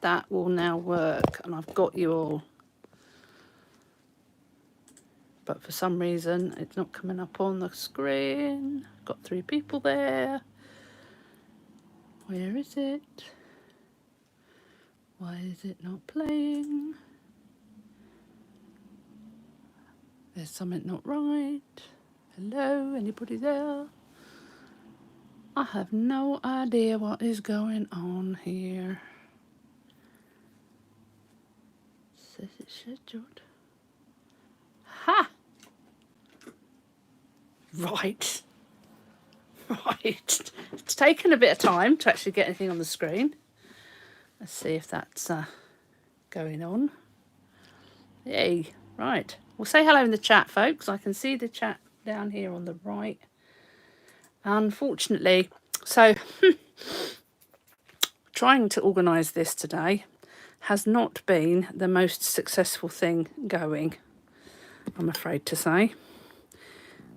that will now work, and I've got you all. But for some reason, it's not coming up on the screen. Got 3 people there. Where is it? Why is it not playing? There's something not right. Hello, anybody there? I have no idea what is going on here. Says it's scheduled. Ha! Right. Right. It's taken a bit of time to actually get anything on the screen. Let's see if that's going on. Yay. Right. We'll say hello in the chat, folks. I can see the chat down here on the right. Unfortunately, so trying to organise this today has not been the most successful thing going, I'm afraid to say.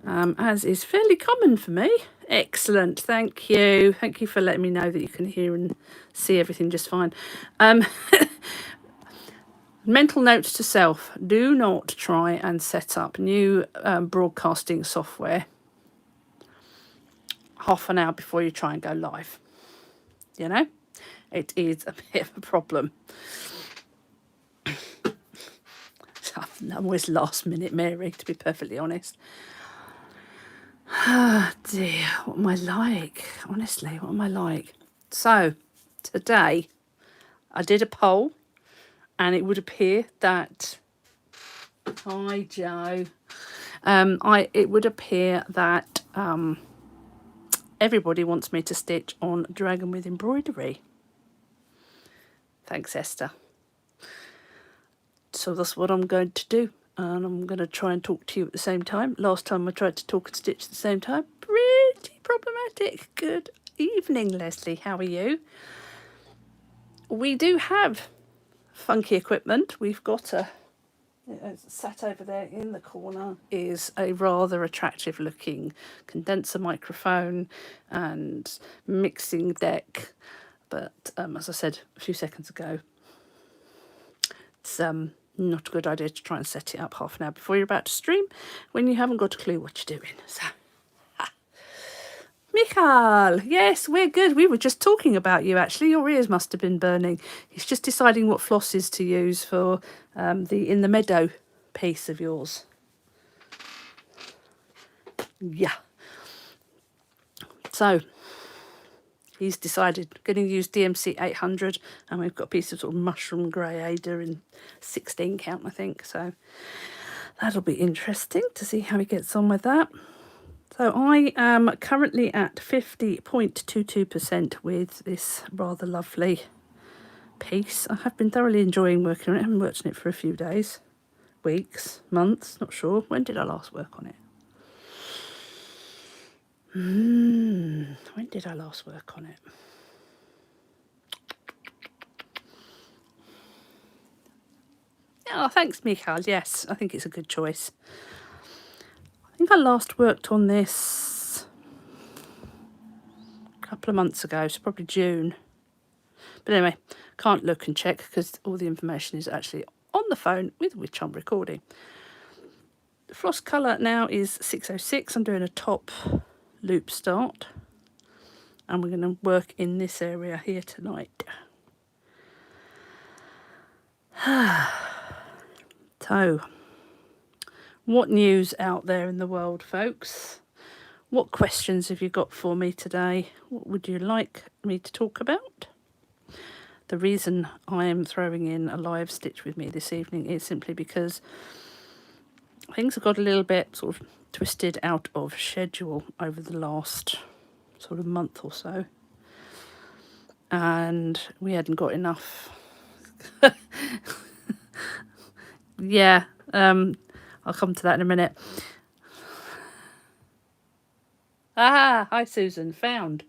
As is fairly common for me. Excellent, thank you. Thank you for letting me know that you can hear and see everything just fine. Mental notes to self: do not try and set up new broadcasting software half an hour before you try and go live. You know, it is a bit of a problem. I'm always last minute Mary, to be perfectly honest. Oh dear, what am I like? Honestly, what am I like? So, today I did a poll, and it would appear that... Hi, Joe. It would appear that everybody wants me to stitch on Dragon with Embroidery. Thanks, Esther. So that's what I'm going to do. And I'm going to try and talk to you at the same time. Last time I tried to talk and stitch at the same time. Pretty problematic. Good evening, Leslie. How are you? We do have funky equipment. We've got sat over there in the corner is a rather attractive looking condenser microphone and mixing deck. But as I said a few seconds ago, it's not a good idea to try and set it up half an hour before you're about to stream when you haven't got a clue what you're doing. So, Michael, yes, we're good. We were just talking about you, actually. Your ears must have been burning. He's just deciding what flosses to use for the In the Meadow piece of yours. Yeah. So, he's decided we're going to use DMC 800, and we've got a piece of sort of mushroom grey Ada in 16 count, I think. So that'll be interesting to see how he gets on with that. So I am currently at 50.22% with this rather lovely piece. I have been thoroughly enjoying working on it. I haven't worked on it for a few days, weeks, months, not sure. When did I last work on it? When did I last work on it? Oh, thanks, Michael. Yes, I think it's a good choice. I think I last worked on this a couple of months ago, so probably June. But anyway, can't look and check because all the information is actually on the phone with which I'm recording. The floss colour now is 606. I'm doing a top loop start, and we're going to work in this area here tonight. So, what news out there in the world, folks? What questions have you got for me today? What would you like me to talk about? The reason I am throwing in a live stitch with me this evening is simply because things have got a little bit sort of twisted out of schedule over the last sort of month or so, and we hadn't got enough. Yeah, I'll come to that in a minute. Ah, hi Susan, found.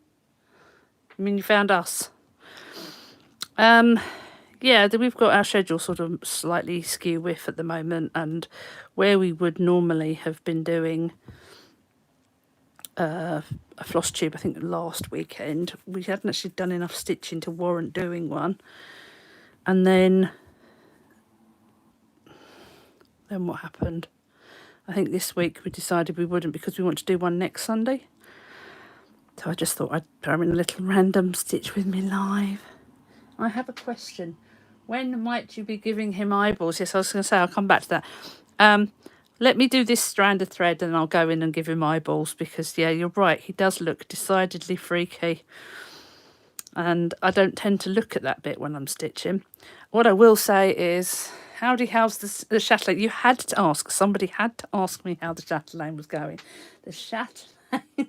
I mean, you found us. Yeah, we've got our schedule sort of slightly skew with at the moment, and where we would normally have been doing a floss tube, I think last weekend, we hadn't actually done enough stitching to warrant doing one. And then what happened? I think this week we decided we wouldn't because we want to do one next Sunday. So I just thought I'd throw in a little random Stitch With Me live. I have a question. When might you be giving him eyeballs? Yes, I was going to say, I'll come back to that. Let me do this strand of thread and I'll go in and give him eyeballs because, yeah, you're right. He does look decidedly freaky. And I don't tend to look at that bit when I'm stitching. What I will say is, how's the chatelaine? You had to ask. Somebody had to ask me how the chatelaine was going. The chatelaine.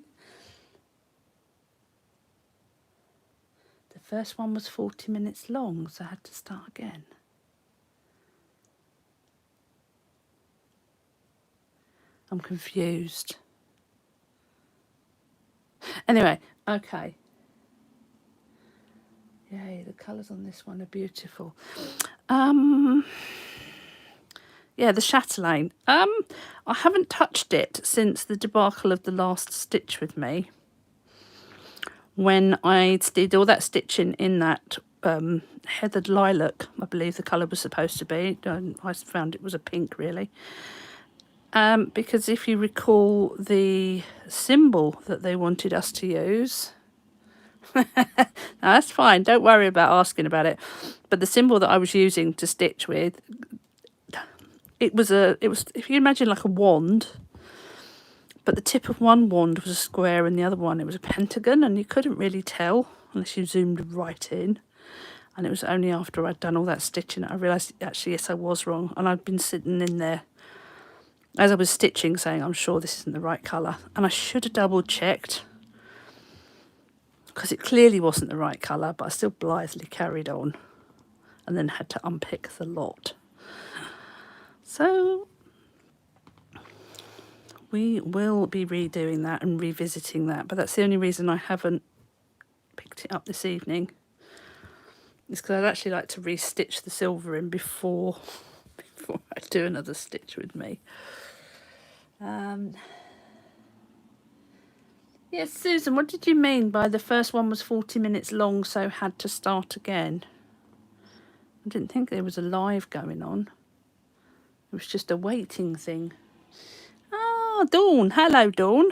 The first one was 40 minutes long, so I had to start again. I'm confused. Anyway, okay. Yay, the colours on this one are beautiful. Yeah, the chatelaine. I haven't touched it since the debacle of the last Stitch With Me. When I did all that stitching in that heathered lilac, I believe the colour was supposed to be. I found it was a pink, really. Because if you recall the symbol that they wanted us to use... No, that's fine. Don't worry about asking about it. But the symbol that I was using to stitch with, it was if you imagine like a wand, but the tip of one wand was a square and the other one it was a pentagon, and you couldn't really tell unless you zoomed right in. And it was only after I'd done all that stitching that I realised actually yes, I was wrong, and I'd been sitting in there as I was stitching saying I'm sure this isn't the right colour, and I should have double checked because it clearly wasn't the right colour, but I still blithely carried on and then had to unpick the lot. So we will be redoing that and revisiting that, but that's the only reason I haven't picked it up this evening. It's because I'd actually like to re-stitch the silver in before I do another Stitch With Me. Yes, Susan, what did you mean by the first one was 40 minutes long, so had to start again? I didn't think there was a live going on. It was just a waiting thing. Ah, Dawn. Hello, Dawn.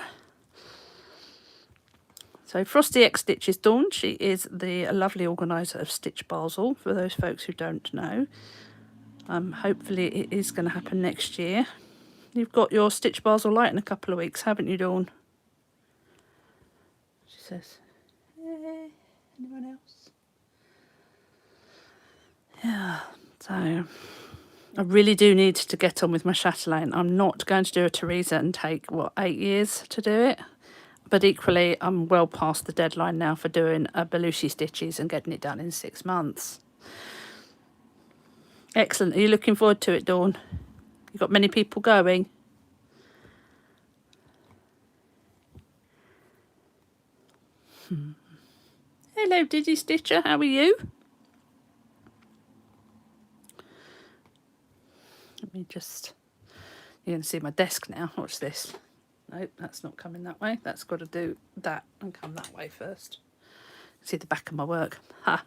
So Frosty X Stitches Dawn. She is the lovely organiser of Stitch Basel, for those folks who don't know. Hopefully it is going to happen next year. You've got your Stitch Basel light in a couple of weeks, haven't you, Dawn? She says, anyone else? Yeah, so I really do need to get on with my chatelaine. I'm not going to do a Teresa and take, 8 years to do it? But equally, I'm well past the deadline now for doing a Belushi stitches and getting it done in 6 months. Excellent. Are you looking forward to it, Dawn? You got many people going? Hello, Diddy Stitcher. How are you? Let me just... You can see my desk now. Watch this. Nope, that's not coming that way. That's got to do that and come that way first. See the back of my work. Ha!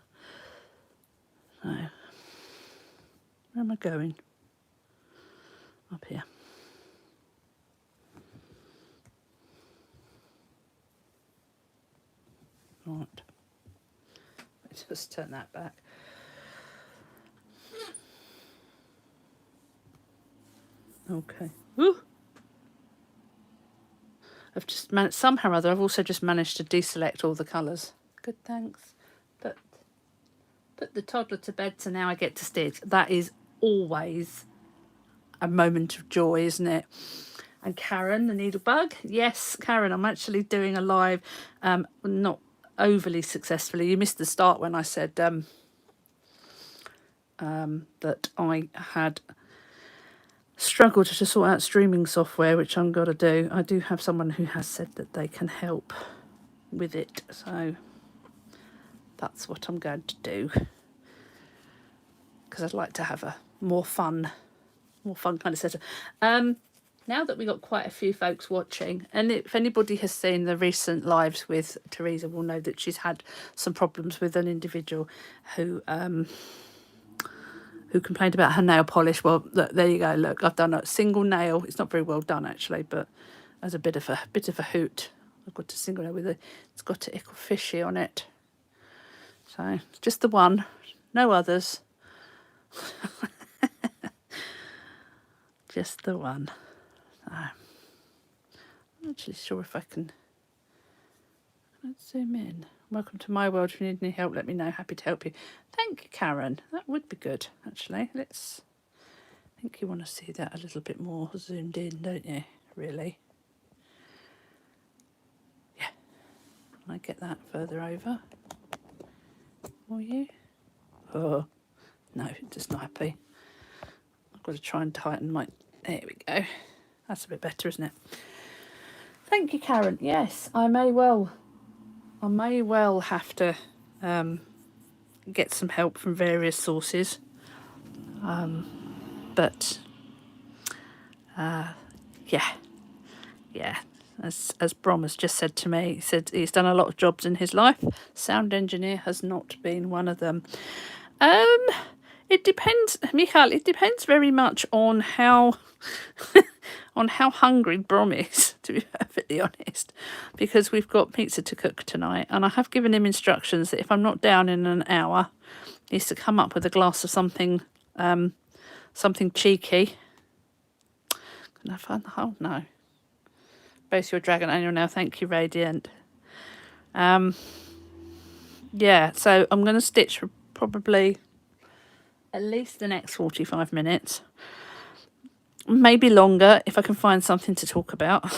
So, where am I going? Up here. Right. Let's just turn that back. Okay. Woo! I've just managed, somehow or other, I've also just managed to deselect all the colours. Good, thanks. Put the toddler to bed, so now I get to stitch. That is always a moment of joy, isn't it? And Karen, the needlebug. Yes, Karen, I'm actually doing a live, not overly successfully. You missed the start when I said that I had struggled to sort out streaming software, which I'm going to do. I do have someone who has said that they can help with it, so that's what I'm going to do, because I'd like to have a more fun kind of setup. Now that we got quite a few folks watching, and if anybody has seen the recent lives with Teresa will know that she's had some problems with an individual who who complained about her nail polish. Well, look, there you go. Look, I've done a single nail. It's not very well done actually, but as a bit of a hoot, I've got a single nail with it's got a ickle fishy on it. So just the one, no others. Just the one. I'm not actually sure if I can. Let's zoom in. Welcome to my world. If you need any help, let me know. Happy to help you. Thank you, Karen. That would be good, actually. I think you want to see that a little bit more zoomed in, don't you? Really? Yeah. Can I get that further over for you? Oh, no, just not happy. I've got to try and tighten my... There we go. That's a bit better, isn't it? Thank you, Karen. Yes, I may well have to get some help from various sources. But yeah. As Brom has just said to me, he said he's done a lot of jobs in his life. Sound engineer has not been one of them. It depends, Michal. It depends very much on how on how hungry Brom is, to be perfectly honest, because we've got pizza to cook tonight, and I have given him instructions that if I'm not down in an hour, he's to come up with a glass of something, something cheeky. Can I find the hole? No. Both your dragon and your nail. Thank you, Radiant. Yeah, so I'm going to stitch for probably at least the next 45 minutes. Maybe longer if I can find something to talk about.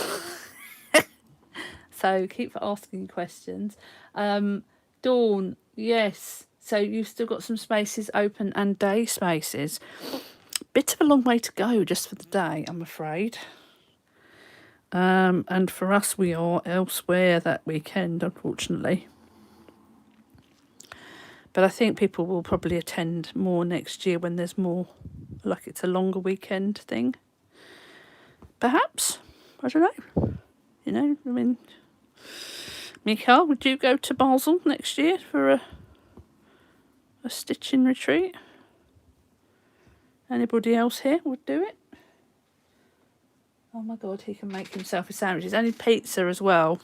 So keep asking questions. Dawn, yes. So you've still got some spaces open and day spaces. Bit of a long way to go just for the day, I'm afraid. And for us, we are elsewhere that weekend, unfortunately. But I think people will probably attend more next year when there's more, like it's a longer weekend thing. Perhaps. I don't know. You know, I mean, Michael, would you go to Basel next year for a stitching retreat? Anybody else here would do it? Oh my God, he can make himself a sandwich. He's only pizza as well.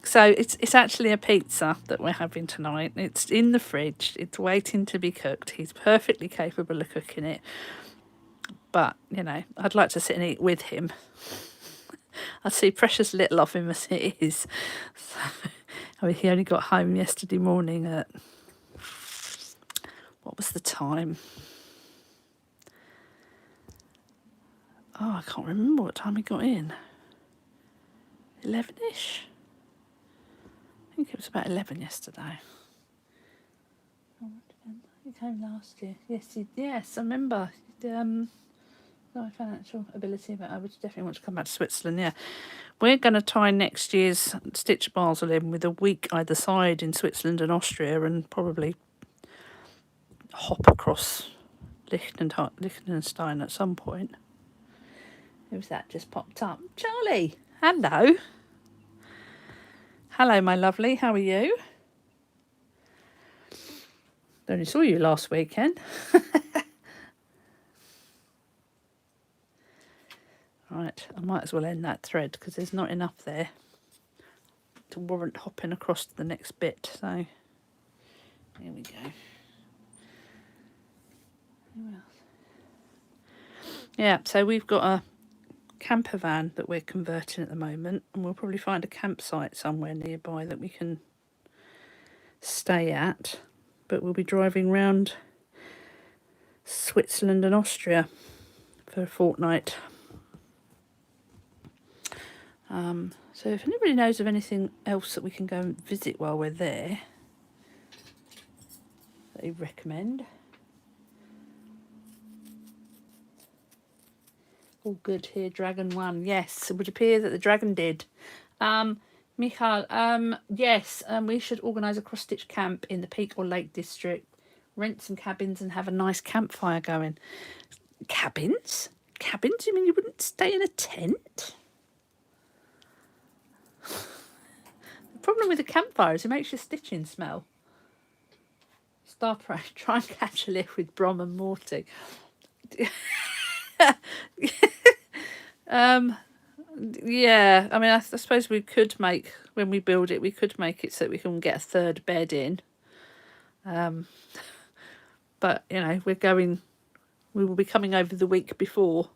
So it's actually a pizza that we're having tonight. It's in the fridge. It's waiting to be cooked. He's perfectly capable of cooking it. But, you know, I'd like to sit and eat with him. I see precious little of him as it is. So, I mean, he only got home yesterday morning at... What was the time? Oh, I can't remember what time he got in. 11-ish? I think it was about 11 yesterday. Oh, he came last year. Yes, I remember. No financial ability, but I would definitely want to come back to Switzerland, yeah. We're going to tie next year's Stitch Basel in with a week either side in Switzerland and Austria, and probably hop across Liechtenstein at some point. Who's that just popped up? Charlie! Hello! Hello, my lovely. How are you? I only saw you last weekend. Right, I might as well end that thread because there's not enough there to warrant hopping across to the next bit. So, here we go. Yeah, so we've got a camper van that we're converting at the moment, and we'll probably find a campsite somewhere nearby that we can stay at, but we'll be driving round Switzerland and Austria for a fortnight. So if anybody knows of anything else that we can go and visit while we're there, they recommend. All good here, Dragon 1. Yes, it would appear that the dragon did. Michal, yes, we should organise a cross-stitch camp in the Peak or Lake District, rent some cabins and have a nice campfire going. Cabins? Cabins? You mean you wouldn't stay in a tent? The problem with a campfire is it makes your stitching smell. It's Star Prey, try and catch a lift with Brom and Morty. Yeah, I mean, I suppose we could make, when we build it, we could make it so that we can get a third bed in. But, you know, we will be coming over the week before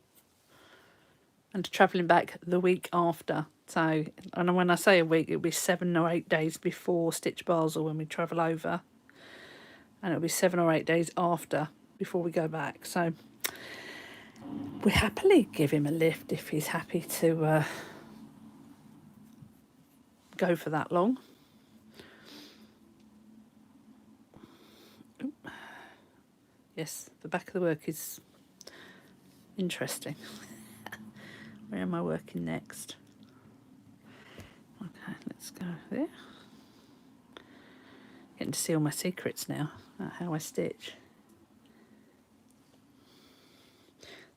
and travelling back the week after. So, and when I say a week, it'll be 7 or 8 days before Stitch Basel when we travel over. And it'll be 7 or 8 days after before we go back. So we happily give him a lift if he's happy to go for that long. Yes, the back of the work is interesting. Where am I working next? Okay, let's go there. Getting to see all my secrets now, how I stitch.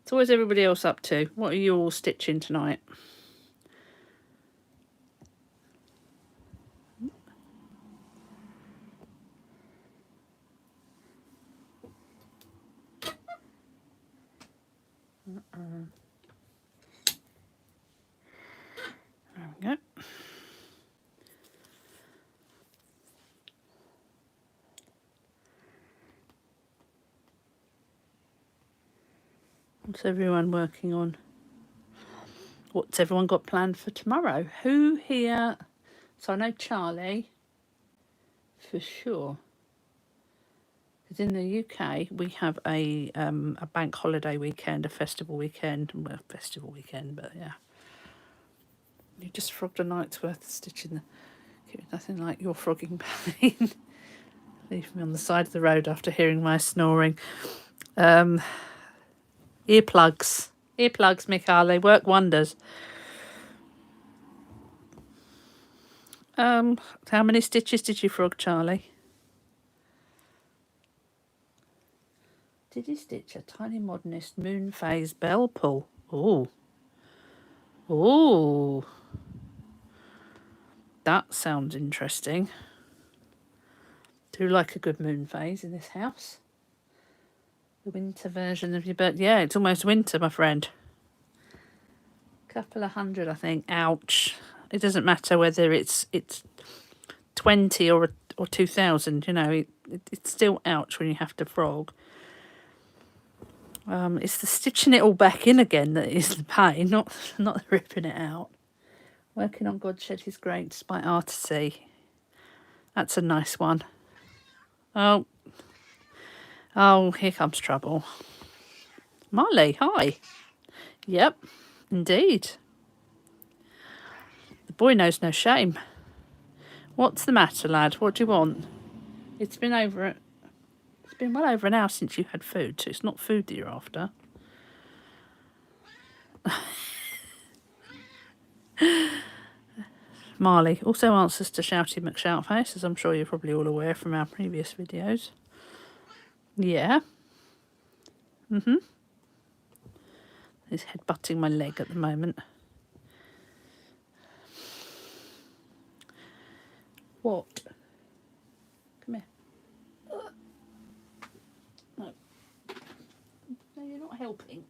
So what's everybody else up to? What are you all stitching tonight? There we go. What's everyone working on? What's everyone got planned for tomorrow? Who here? So I know Charlie, for sure. Because in the UK, we have a bank holiday weekend, a festival weekend. Well, festival weekend, but yeah. You just frogged a night's worth of stitching. Nothing like your frogging pain. Leave me on the side of the road after hearing my snoring. Earplugs. Earplugs, Mikhail, they work wonders. How many stitches did you frog, Charlie? Did you stitch a tiny modernist moon phase bell pull? Ooh. Ooh. That sounds interesting. Do like a good moon phase in this house. The winter version of your bird. Yeah, it's almost winter, my friend. Couple of hundred, I think. Ouch. It doesn't matter whether it's 20 or 2,000, you know, it's still ouch when you have to frog. It's the stitching it all back in again that is the pain, not ripping it out. Working on God Shed His Grace by Artisy. That's a nice one. Oh, here comes trouble. Molly, hi. Yep, indeed. The boy knows no shame. What's the matter, lad? What do you want? It's been well over an hour since you had food, so it's not food that you're after. Marley also answers to Shouty McShoutface, as I'm sure you're probably all aware from our previous videos. Yeah. He's headbutting my leg at the moment. What? Come here. No. No, you're not helping.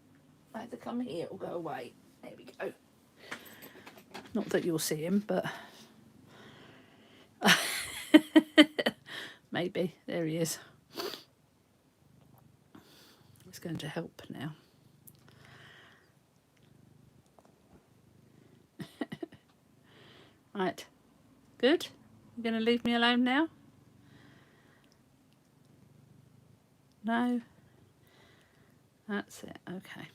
Either come here or go away. There we go. Not that you'll see him, but maybe. There he is. He's going to help now. Right. Good. You're going to leave me alone now? No? That's it. Okay.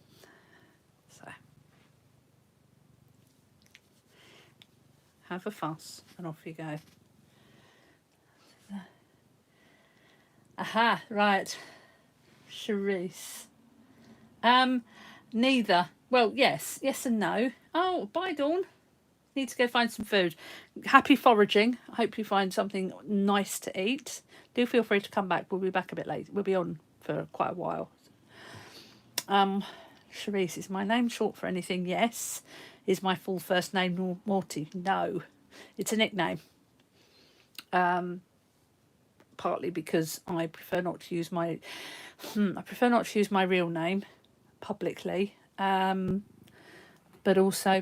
So. Have a fuss and off you go. Aha, right. Charisse. Neither. Well, yes and no. Oh, bye, Dawn. Need to go find some food. Happy foraging. I hope you find something nice to eat. Do feel free to come back. We'll be back a bit late. We'll be on for quite a while. Charisse is my name. Short for anything? Yes. Is my full first name Morty? No. It's a nickname. partly because I prefer not to use my real name publicly, but also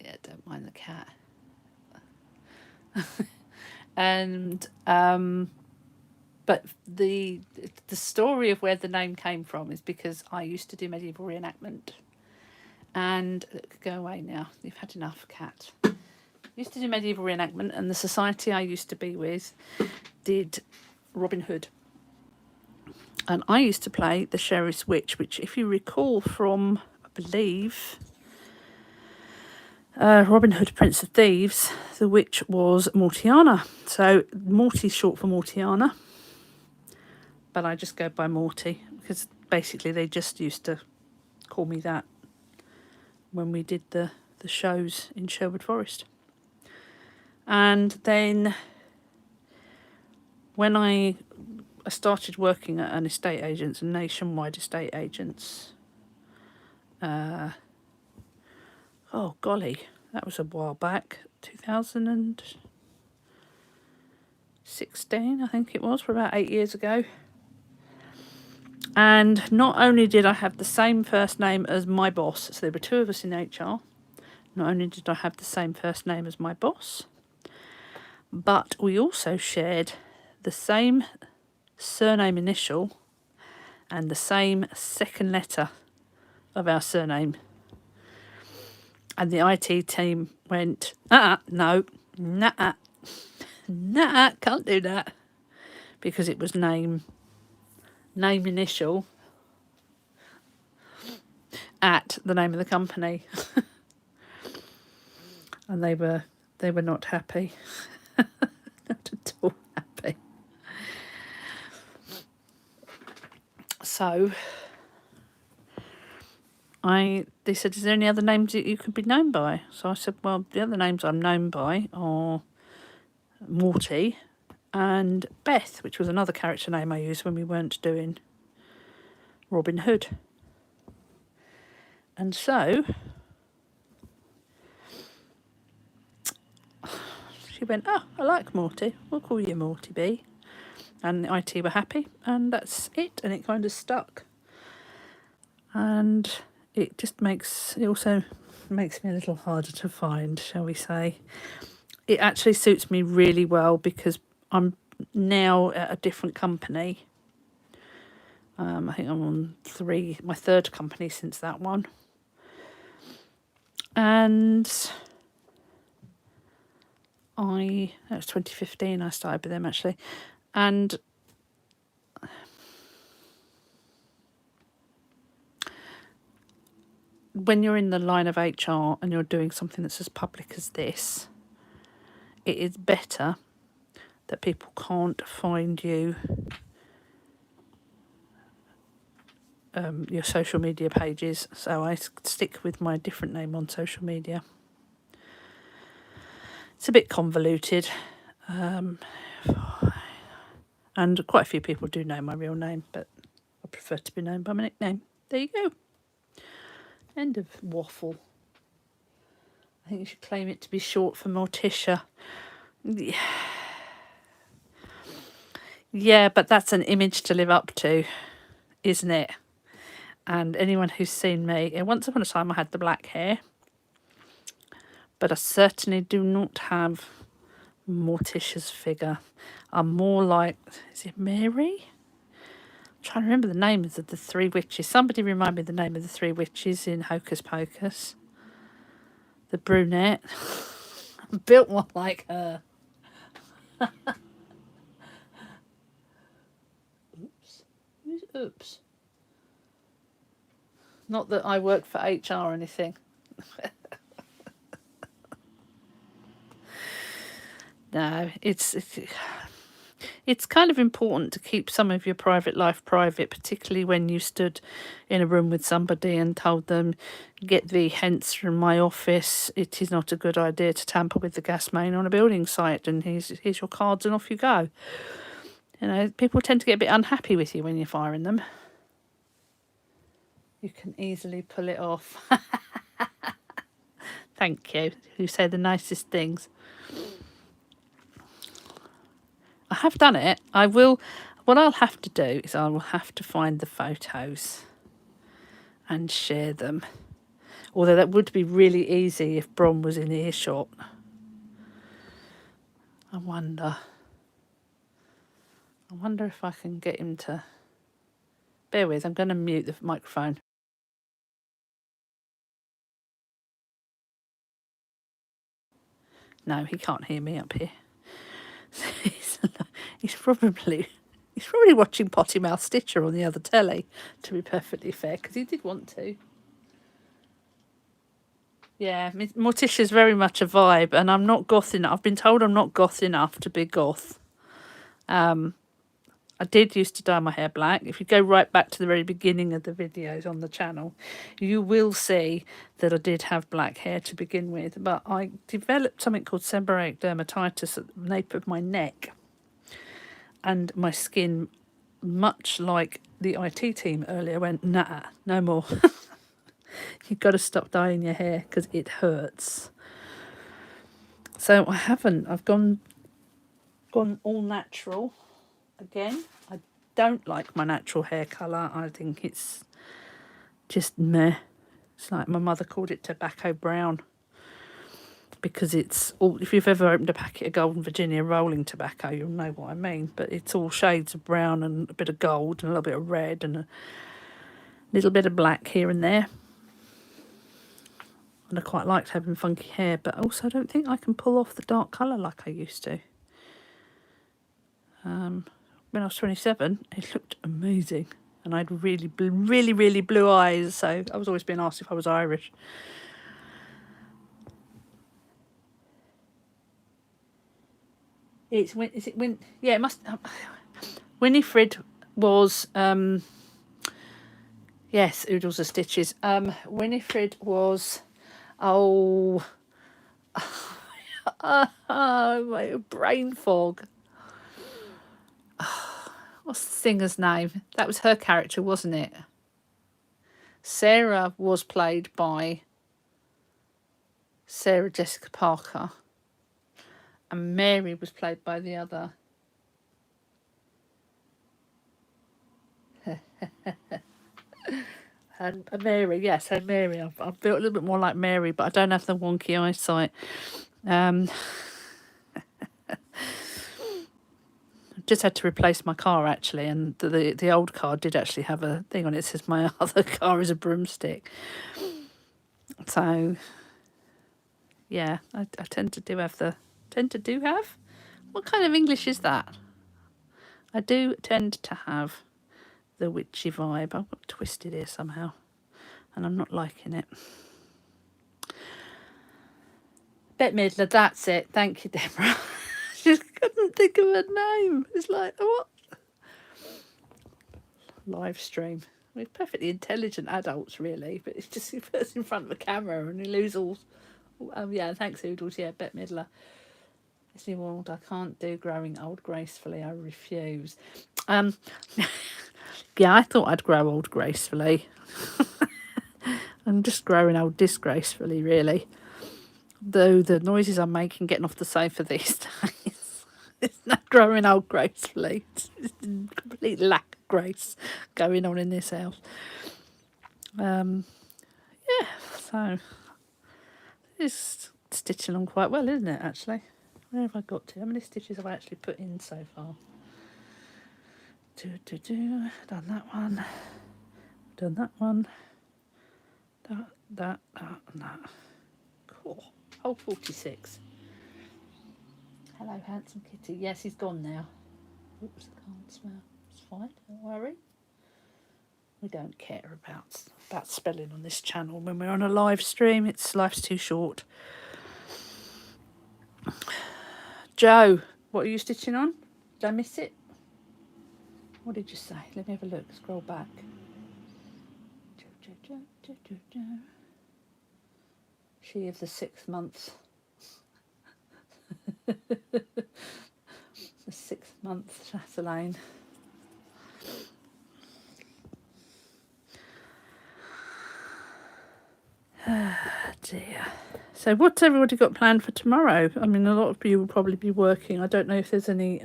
yeah, don't mind the cat. And but the story of where the name came from is because I used to do medieval reenactment. And look, go away now. You've had enough, cat. Used to do medieval reenactment, and the society I used to be with did Robin Hood. And I used to play the Sheriff's Witch, which, if you recall from, I believe, Robin Hood, Prince of Thieves, the witch was Mortiana. So Morty's short for Mortiana, but I just go by Morty because basically they just used to call me that when we did the shows in Sherwood Forest. And then when I started working at an estate agent's, a nationwide estate agent's, oh golly, that was a while back, 2016 I think it was, for about 8 years ago. And not only did I have the same first name as my boss, so there were two of us in HR, not only did I have the same first name as my boss, but we also shared the same surname initial and the same second letter of our surname. And the IT team went, no, nah, can't do that, because it was name initial at the name of the company. And they were not happy. Not at all happy. So they said, is there any other names that you could be known by? So I said, well, the other names I'm known by are Morty and Beth, which was another character name I used when we weren't doing Robin Hood. And so she went, oh, I like Morty, we'll call you Morty B. And the IT were happy, and that's it, and it kind of stuck. And it also makes me a little harder to find, shall we say. It actually suits me really well because I'm now at a different company. I think I'm on my third company since that one. And that was 2015 I started with them actually. And when you're in the line of HR and you're doing something that's as public as this, it is better that people can't find you, your social media pages. So I stick with my different name on social media. It's a bit convoluted. And quite a few people do know my real name, but I prefer to be known by my nickname. There you go. End of waffle. I think you should claim it to be short for Morticia. Yeah, but that's an image to live up to, isn't it? And anyone who's seen me, once upon a time I had the black hair, but I certainly do not have Morticia's figure. I'm more like, is it Mary? I'm trying to remember the names of the three witches. Somebody remind me the name of the three witches in Hocus Pocus. The brunette. I'm built more like her. Oops. Who's Oops? Not that I work for HR or anything. No, it's kind of important to keep some of your private life private, particularly when you stood in a room with somebody and told them, get thee hence from my office. It is not a good idea to tamper with the gas main on a building site, and here's your cards and off you go. You know, people tend to get a bit unhappy with you when you're firing them. You can easily pull it off. Thank you. You say the nicest things. I have done it. I will. What I'll have to do is I will have to find the photos and share them. Although that would be really easy if Brom was in earshot. I wonder if I can get him to... Bear with, I'm going to mute the microphone. No, he can't hear me up here. He's probably watching Potty Mouth Stitcher on the other telly, to be perfectly fair, because he did want to. Yeah, Morticia's very much a vibe, and I'm not goth enough. I've been told I'm not goth enough to be goth. I did used to dye my hair black. If you go right back to the very beginning of the videos on the channel, you will see that I did have black hair to begin with. But I developed something called seborrheic dermatitis at the nape of my neck. And my skin, much like the IT team earlier, went, nah, no more. You've got to stop dyeing your hair because it hurts. So I haven't. I've gone all natural. Again, I don't like my natural hair colour. I think it's just meh. It's like my mother called it tobacco brown, because it's all, if you've ever opened a packet of Golden Virginia rolling tobacco, you'll know what I mean. But it's all shades of brown and a bit of gold and a little bit of red and a little bit of black here and there. And I quite liked having funky hair, but also I don't think I can pull off the dark colour like I used to. When I was 27, it looked amazing, and I had really blue eyes, so I was always being asked if I was Irish. Yeah, it must. Winifred was yes, Oodles of Stitches. Winifred was my brain fog. What's the singer's name? That was her character, wasn't it? Sarah was played by Sarah Jessica Parker, and Mary was played by the other. And Mary, yes, and Mary. I've built a little bit more like Mary, but I don't have the wonky eyesight. Just had to replace my car actually, and the old car did actually have a thing on it that says my other car is a broomstick. So yeah, I tend to have what kind of English is that? I do tend to have the witchy vibe. I've got twisted here somehow, and I'm not liking it. Bette Midler, that's it. Thank you, Deborah. Just couldn't think of her name. It's like, what? Live stream. We're perfectly intelligent adults, really, but it's just he puts in front of a camera and he loses all. Yeah, thanks, Oodles. Yeah, Bette Midler. Disney World. I can't do growing old gracefully. I refuse. Yeah, I thought I'd grow old gracefully. I'm just growing old disgracefully, really. Though the noises I'm making getting off the sofa these days, it's not growing old gracefully. It's complete lack of grace going on in this house. Yeah, so it's stitching on quite well, isn't it, actually? Where have I got to? How many stitches have I actually put in so far? Done that one. Done that one. That, and that. Cool. Whole 46. Hello, handsome kitty. Yes, he's gone now. Oops, I can't smell. It's fine, don't worry. We don't care about spelling on this channel. When we're on a live stream, life's too short. Joe, what are you stitching on? Did I miss it? What did you say? Let me have a look. Scroll back. Jo. She of the 6 months. The 6 month chatelaine. Dear. So what's everybody got planned for tomorrow? I mean, a lot of you will probably be working. I don't know if there's any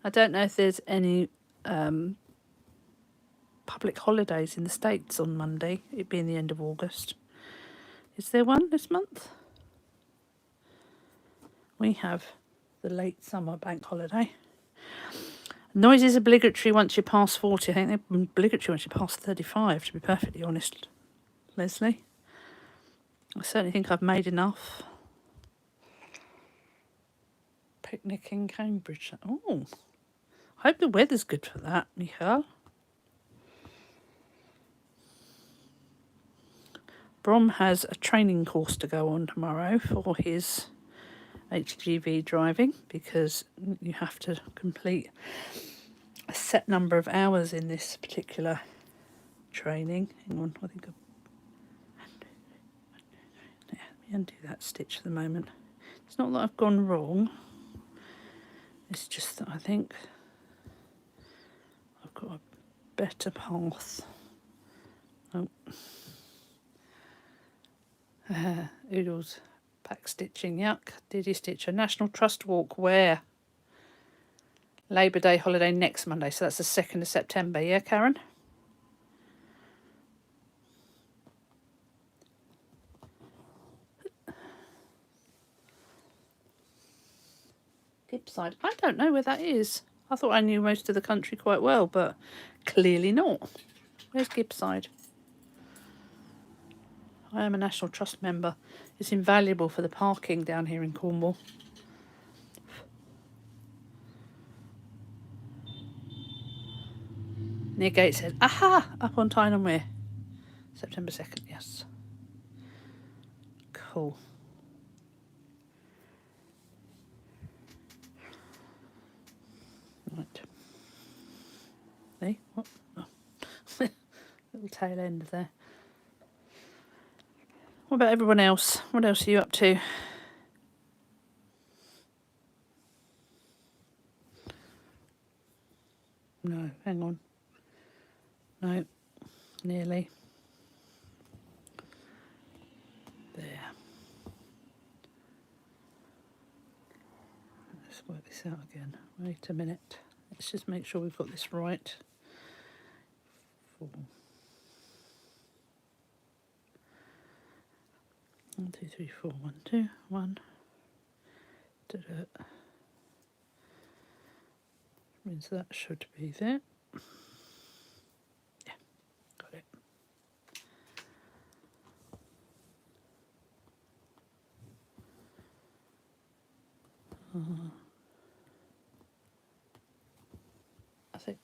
I don't know if there's any public holidays in the States on Monday, it being the end of August. Is there one this month? We have the late summer bank holiday. Noise is obligatory once you pass 40. I think they're obligatory once you pass 35, to be perfectly honest, Leslie. I certainly think I've made enough. Picnic in Cambridge. Oh, I hope the weather's good for that, Michael. Brom has a training course to go on tomorrow for his HGV driving, because you have to complete a set number of hours in this particular training. Hang on, I think let me undo that stitch for the moment. It's not that I've gone wrong, it's just that I think I've got a better path. Oh. Oodles, back stitching, yuck. Did you stitch a National Trust walk where? Labour Day holiday next Monday, so that's the 2nd of September, yeah, Karen? Gibbside, I don't know where that is. I thought I knew most of the country quite well, but clearly not. Where's Gibbside? I am a National Trust member. It's invaluable for the parking down here in Cornwall. Near Gateshead. Aha! Up on Tyne and Wear. September 2nd, yes. Cool. Right. Hey, what? Oh. Little tail end there. What about everyone else? What else are you up to? No, hang on. No, nearly. There. Let's work this out again. Wait a minute. Let's just make sure we've got this right. 4. 1, 2, 3, 4. 1, 2, 1. Da-da. Means that should be there. Yeah, got it. I think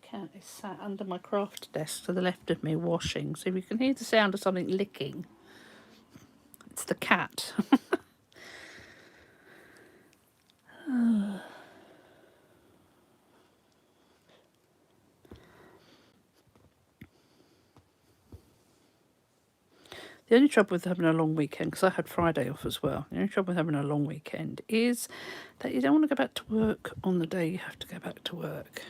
cat is sat under my craft desk to the left of me washing, so if you can hear the sound of something licking, it's the cat. The only trouble with having a long weekend, because I had Friday off as well, the only trouble with having a long weekend is that you don't want to go back to work on the day you have to go back to work.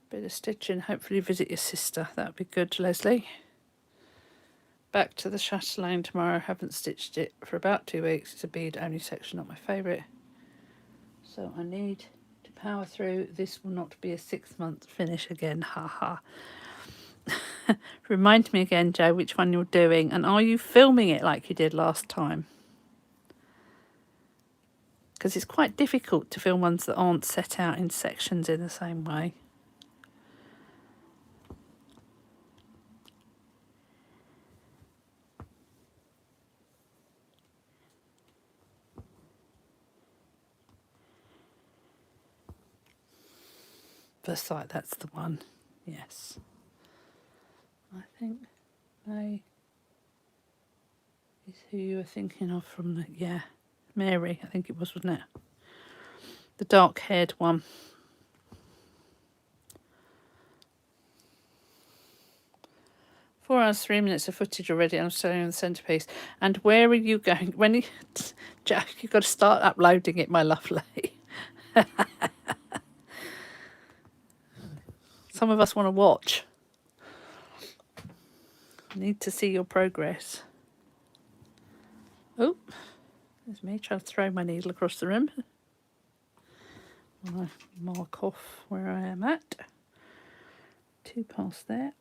Bit of stitching, hopefully visit your sister. That would be good, Leslie. Back to the chatelaine tomorrow. Haven't stitched it for about 2 weeks. It's a bead only section, not my favourite. So I need to power through. This will not be a 6-month finish again. Haha. Remind me again, Joe, which one you're doing, and are you filming it like you did last time? Because it's quite difficult to film ones that aren't set out in sections in the same way. Versailles, that's the one. Yes. I think May is who you were thinking of from the, yeah, Mary, I think it was, wasn't it? The dark-haired one. Four hours, 3 minutes of footage already. I'm showing the centrepiece. And where are you going? When you, Jack, you've got to start uploading it, my lovely. Some of us want to watch. Need to see your progress. Oh, There's me trying to throw my needle across the room. I mark off where I am at. 2 past there.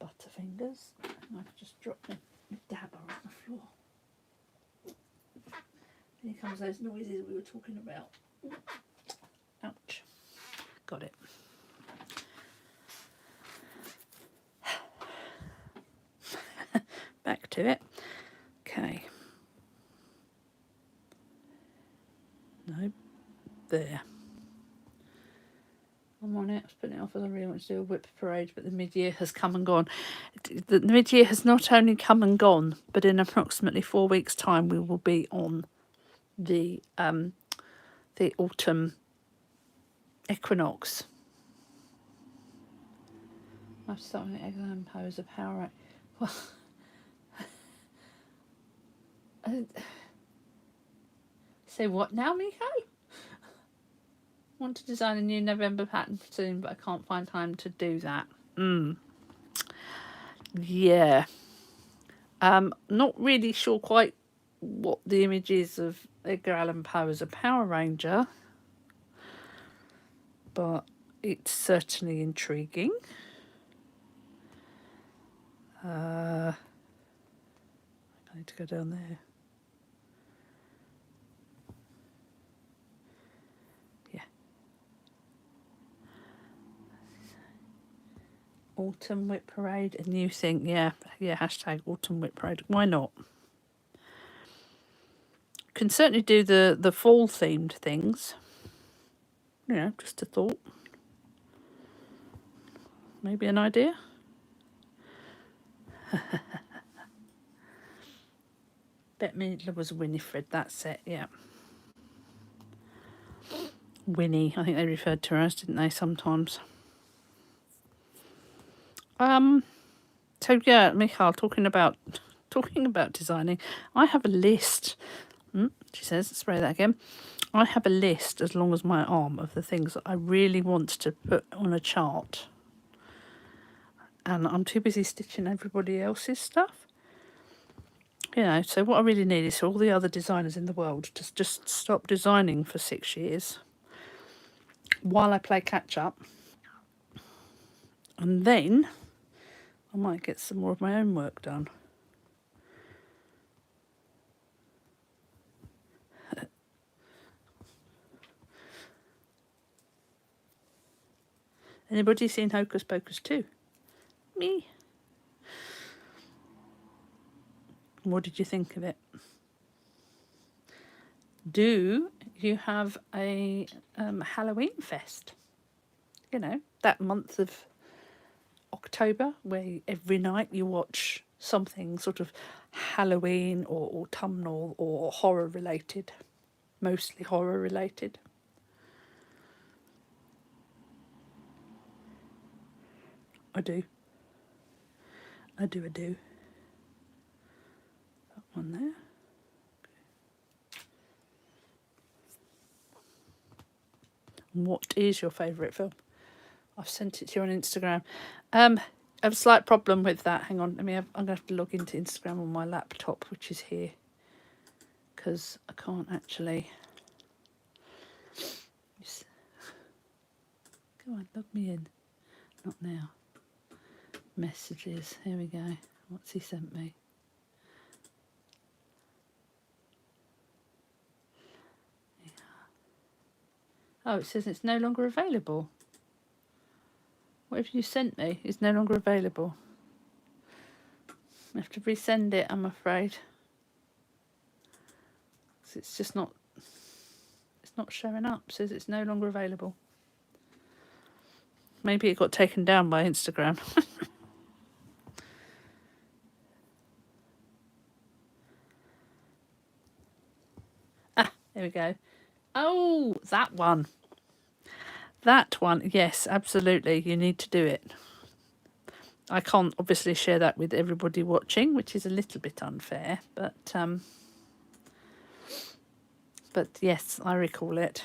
Butterfingers. I've just dropped my dabber on the floor. Here comes those noises we were talking about. Ouch. Got it. Back to it. Okay. No. There. I'm on it. I was putting it off as I really want to do a whip parade, but the mid-year has come and gone. The mid-year has not only come and gone, but in approximately 4 weeks' time we will be on the autumn equinox. I'm starting an exam pose of power. Well, say what now, Miko? Want to design a new November pattern soon, but I can't find time to do that. Yeah. Not really sure quite what the image is of Edgar Allan Poe as a Power Ranger, but it's certainly intriguing. I need to go down there. Yeah. Autumn Whip Parade, a new thing. Yeah, hashtag Autumn Whip Parade. Why not? Can certainly do the fall themed things. You know, just a thought. Maybe an idea. Bette Midler was Winifred, that's it, yeah. Winnie, I think they referred to her as, didn't they, sometimes? So yeah, Michael, talking about designing, I have a list. She says, spray that again. I have a list as long as my arm of the things that I really want to put on a chart. And I'm too busy stitching everybody else's stuff. You know, so what I really need is for all the other designers in the world to just stop designing for 6 years while I play catch up. And then I might get some more of my own work done. Anybody seen Hocus Pocus 2? Me. What did you think of it? Do you have a Halloween fest? You know, that month of October where every night you watch something sort of Halloween or autumnal or horror related, mostly horror related. I do. That one there. What is your favourite film? I've sent it to you on Instagram. I have a slight problem with that. Hang on, I'm going to have to log into Instagram on my laptop, which is here, because I can't actually. Come on, log me in. Not now. Messages. Here we go. What's he sent me? Yeah. Oh, it says it's no longer available. Whatever you sent me is no longer available. I have to resend it, I'm afraid. It's just not. It's not showing up. It says it's no longer available. Maybe it got taken down by Instagram. There we go. Oh, that one. That one, yes, absolutely. You need to do it. I can't obviously share that with everybody watching, which is a little bit unfair, but yes, I recall it.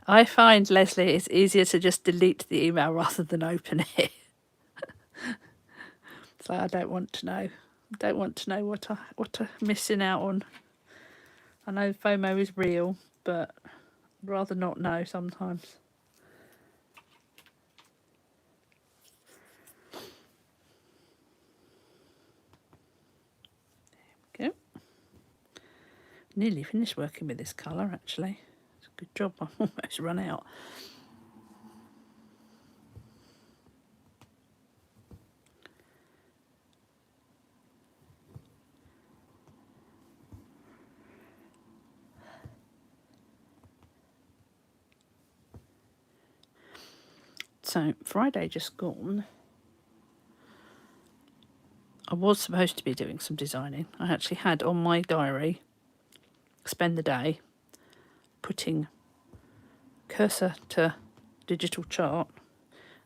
I find, Leslie, it's easier to just delete the email rather than open it. So I don't want to know. I don't want to know what I'm missing out on. I know FOMO is real, but I'd rather not know sometimes. There we go. Nearly finished working with this colour, actually. It's a good job. I've almost run out. So Friday just gone. I was supposed to be doing some designing. I actually had on my diary spend the day putting cursor to digital chart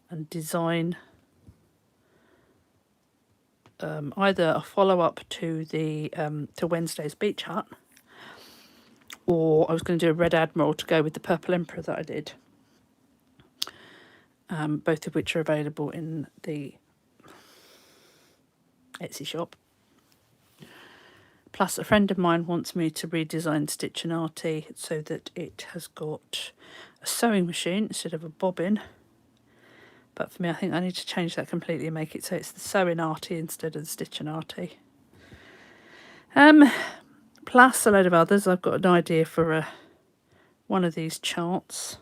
and design either a follow-up to the to Wednesday's beach hut, or I was going to do a red admiral to go with the purple emperor that I did, both of which are available in the Etsy shop. Plus, a friend of mine wants me to redesign Stitch and Arty so that it has got a sewing machine instead of a bobbin. But for me, I think I need to change that completely and make it so it's the sewing Arty instead of the Stitch and Arty. Plus a load of others. I've got an idea for one of these charts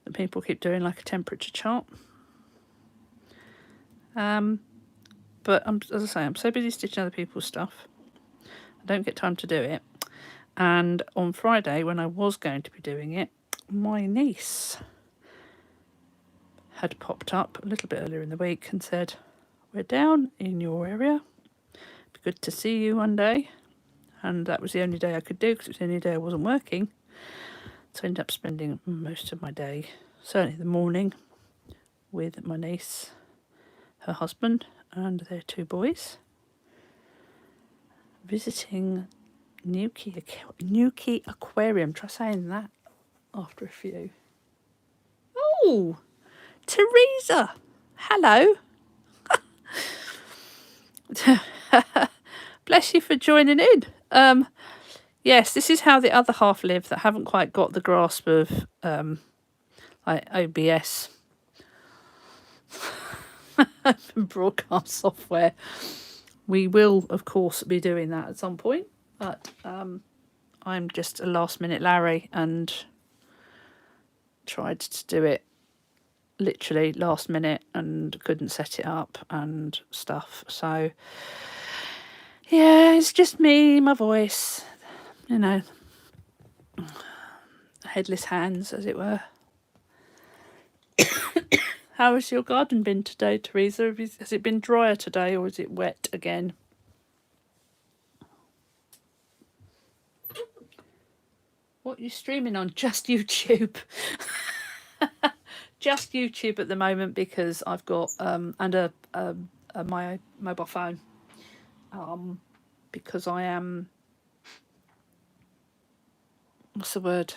that people keep doing, like a temperature chart. But as I say, I'm so busy stitching other people's stuff, I don't get time to do it. And on Friday, when I was going to be doing it, my niece had popped up a little bit earlier in the week and said, "We're down in your area. Be good to see you one day." And that was the only day I could do because it was the only day I wasn't working. So I ended up spending most of my day, certainly the morning, with my niece, her husband, and their 2 boys, visiting Newquay Aquarium. Try saying that after a few. Oh, Teresa, hello. Bless you for joining in. Yes, this is how the other half live that haven't quite got the grasp of like OBS broadcast software. We will, of course, be doing that at some point, but I'm just a last minute Larry and tried to do it literally last minute and couldn't set it up and stuff. So yeah, it's just me, my voice, you know, headless hands, as it were. How has your garden been today, Teresa? Has it been drier today or is it wet again? What are you streaming on? Just YouTube. Just YouTube at the moment because I've got and my mobile phone. Because I am, what's the word?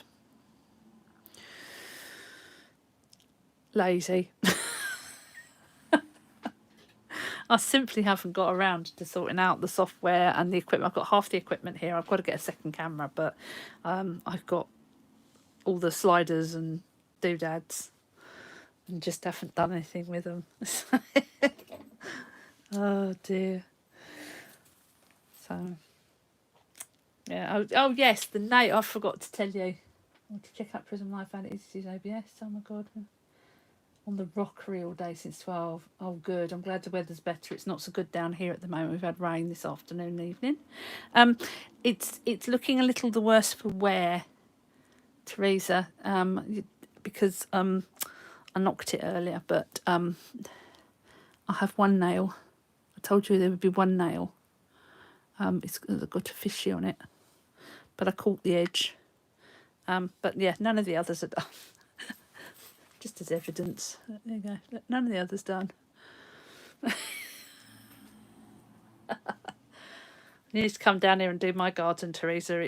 Lazy. I simply haven't got around to sorting out the software and the equipment. I've got half the equipment here. I've got to get a second camera, but I've got all the sliders and doodads and just haven't done anything with them. Oh dear. So yeah. Oh yes, the nail. I forgot to tell you. I want to check out Prism Life and it's OBS. Oh my god. On the rockery all day since 12. Oh good, I'm glad the weather's better. It's not so good down here at the moment. We've had rain this afternoon and evening. It's looking a little the worse for wear, Teresa, because I knocked it earlier, but I have one nail. I told you there would be one nail. It's got a fishy on it, but I caught the edge. But yeah, none of the others are done. Just as evidence. There you go. None of the others done. You need to come down here and do my garden, Teresa.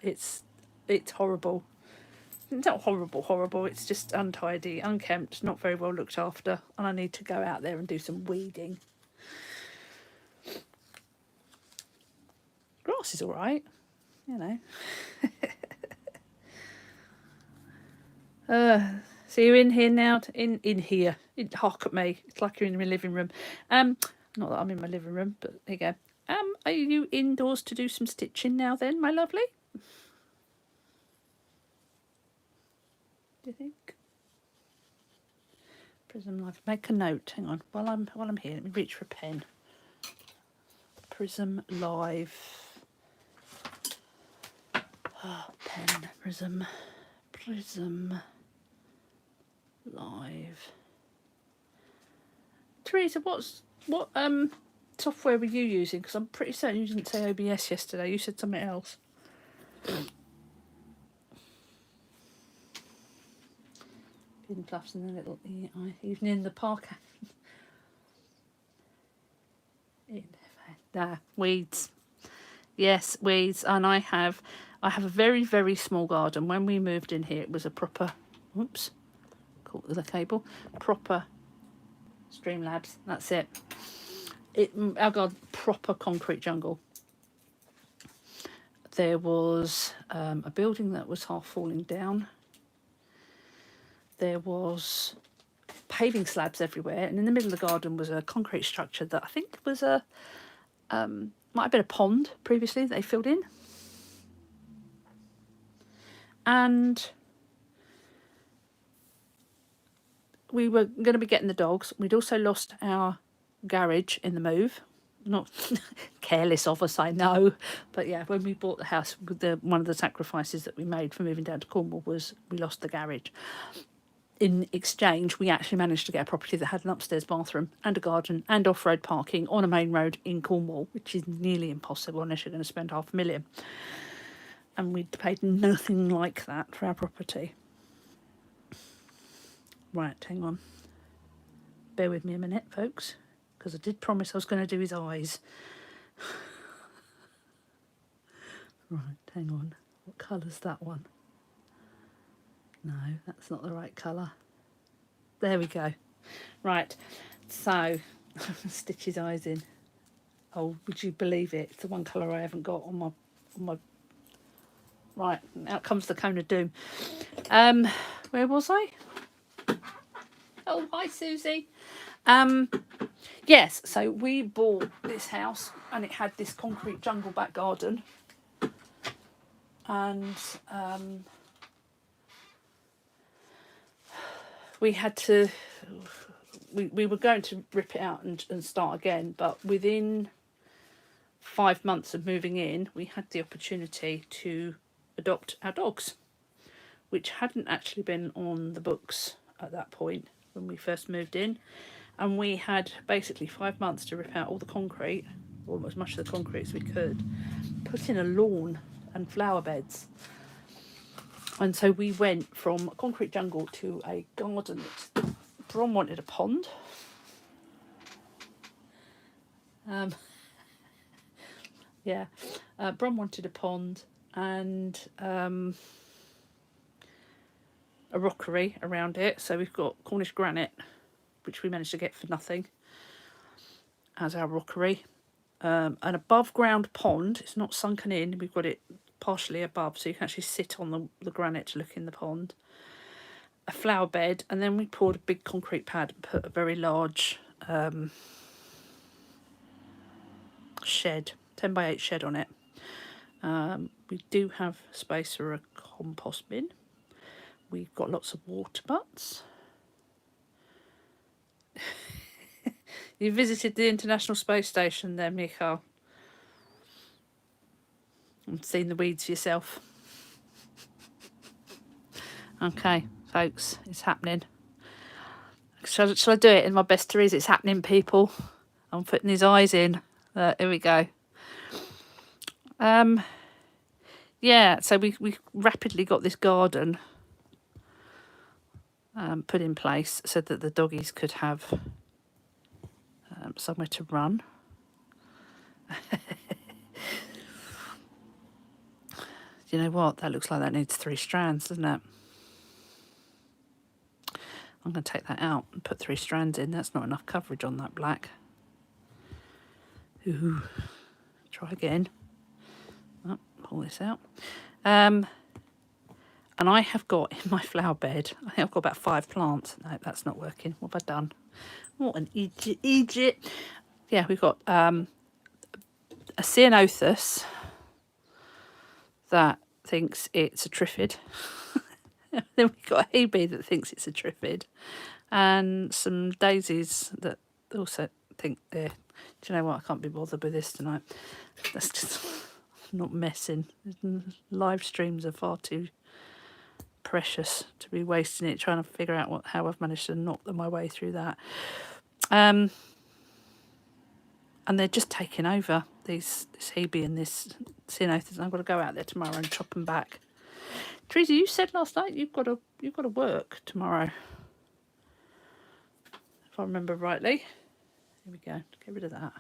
It's horrible. not horrible. It's just untidy, unkempt, not very well looked after, and I need to go out there and do some weeding. Grass is all right, you know. So you're in here now. In here. Hark at me. It's like you're in my living room. Not that I'm in my living room, but there you go. Are you indoors to do some stitching now, then, my lovely? Do you think? Prism Live. Make a note. Hang on. While I'm here, let me reach for a pen. Prism Live. Oh, pen. Prism Live. Teresa, what software were you using? Because I'm pretty certain you didn't say OBS yesterday. You said something else. Pin fluffs and a little even in the park. Weeds. Yes, weeds. And I have a very, very small garden. When we moved in here, it was a proper, oops, caught the cable, proper Streamlabs. That's it. Our garden, proper concrete jungle. There was a building that was half falling down. There was paving slabs everywhere, and in the middle of the garden was a concrete structure that I think was might have been a pond previously that they filled in. And we were going to be getting the dogs. We'd also lost our garage in the move. Not careless of us, I know, but yeah, when we bought the house, one of the sacrifices that we made for moving down to Cornwall was we lost the garage. In exchange, we actually managed to get a property that had an upstairs bathroom and a garden and off-road parking on a main road in Cornwall, which is nearly impossible unless you're going to spend $500,000. And we'd paid nothing like that for our property. Right, hang on. Bear with me a minute, folks, because I did promise I was going to do his eyes. Right, hang on. What colour's that one? No, that's not the right colour. There we go. Right, so stitch his eyes in. Oh, would you believe it? It's the one colour I haven't got on my. Right, out comes the cone of doom. Where was I? Oh, hi, Susie. Yes, so we bought this house and it had this concrete jungle back garden. And we had to, we were going to rip it out and start again, but within 5 months of moving in, we had the opportunity to adopt our dogs, which hadn't actually been on the books at that point when we first moved in. And we had basically 5 months to rip out all the concrete, or as much of the concrete as we could, put in a lawn and flower beds. And so we went from a concrete jungle to a garden. Brom wanted a pond. Brom wanted a pond and a rockery around it. So we've got Cornish granite, which we managed to get for nothing, as our rockery. An above ground pond. It's not sunken in. We've got it partially above, so you can actually sit on the granite to look in the pond. A flower bed, and then we poured a big concrete pad and put a very large shed, 10 by 8 shed on it. We do have space for a compost bin. We've got lots of water butts. You visited the International Space Station there, Michael. And seen the weeds for yourself. Okay, folks, it's happening. Shall I do it in my best Teresa? It's happening, people. I'm putting his eyes in. Here we go. Yeah, so we rapidly got this garden put in place so that the doggies could have somewhere to run. You know what? That looks like that needs 3 strands, doesn't it? I'm going to take that out and put 3 strands in. That's not enough coverage on that black. Ooh. Try again. Oh, pull this out. And I have got in my flower bed, I think I've got about 5 plants. No, that's not working. What have I done? What an idiot. Yeah, we've got a ceanothus that thinks it's a triffid. Then we've got a hebe that thinks it's a triffid. And some daisies that also think they're... Do you know what? I can't be bothered with this tonight. That's just not messing. Live streams are far too precious to be wasting it trying to figure out how I've managed to knock my way through that. And they're just taking over this hebe and this ceanothus. And I've got to go out there tomorrow and chop them back. Teresa, you said last night you've got to work tomorrow, if I remember rightly. Here we go. Get rid of that.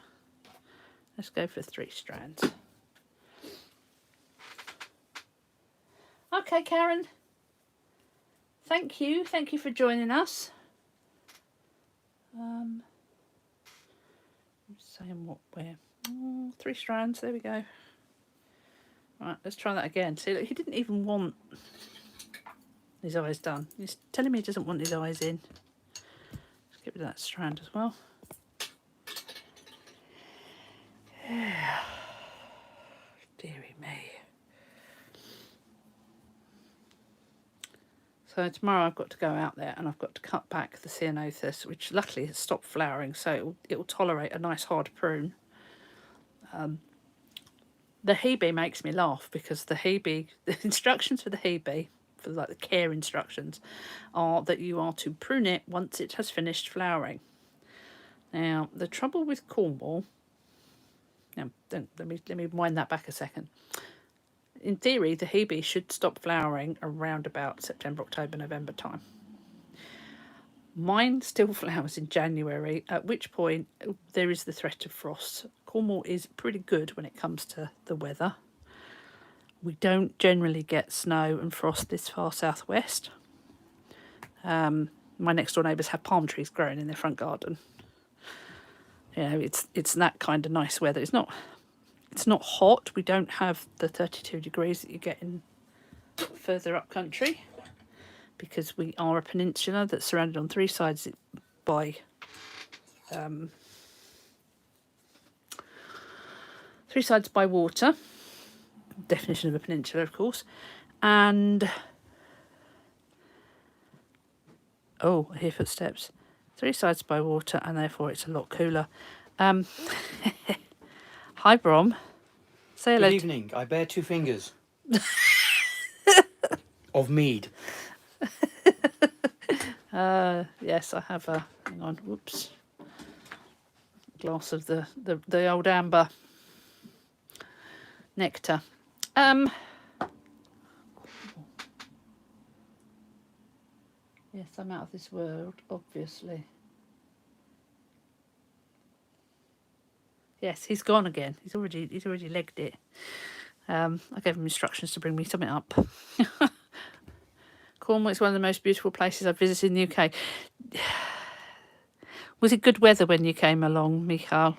Let's go for 3 strands. Okay, Karen. Thank you. Thank you for joining us. Saying what where? 3 strands. There we go. Right, let's try that again. See, look, he didn't even want his eyes done. He's telling me he doesn't want his eyes in. Let's get rid of that strand as well. Yeah. Dearie me. So tomorrow I've got to go out there and I've got to cut back the ceanothus, which luckily has stopped flowering, so it will tolerate a nice hard prune. The hebe makes me laugh because the instructions for the hebe, for like the care instructions, are that you are to prune it once it has finished flowering. Now, the trouble with Cornwall... Now, let me wind that back a second. In theory, the hebe should stop flowering around about September, October, November time. Mine still flowers in January, at which point there is the threat of frost. Cornwall is pretty good when it comes to the weather. We don't generally get snow and frost this far southwest. My next door neighbours have palm trees growing in their front garden. You know, it's that kind of nice weather. It's not hot. We don't have the 32 degrees that you get in further up country, because we are a peninsula that's surrounded on 3 sides by 3 sides by water. Definition of a peninsula, of course. And oh, I hear footsteps. 3 sides by water, and therefore it's a lot cooler. Hi, Brom. Say hello. Good evening. I bear 2 fingers of mead. Yes, I have a... Hang on, whoops. Glass of the old amber nectar. Yes, I'm out of this world, obviously. Yes, he's gone again. He's already legged it. I gave him instructions to bring me something up. Cornwall is one of the most beautiful places I've visited in the UK. Was it good weather when you came along, Michal?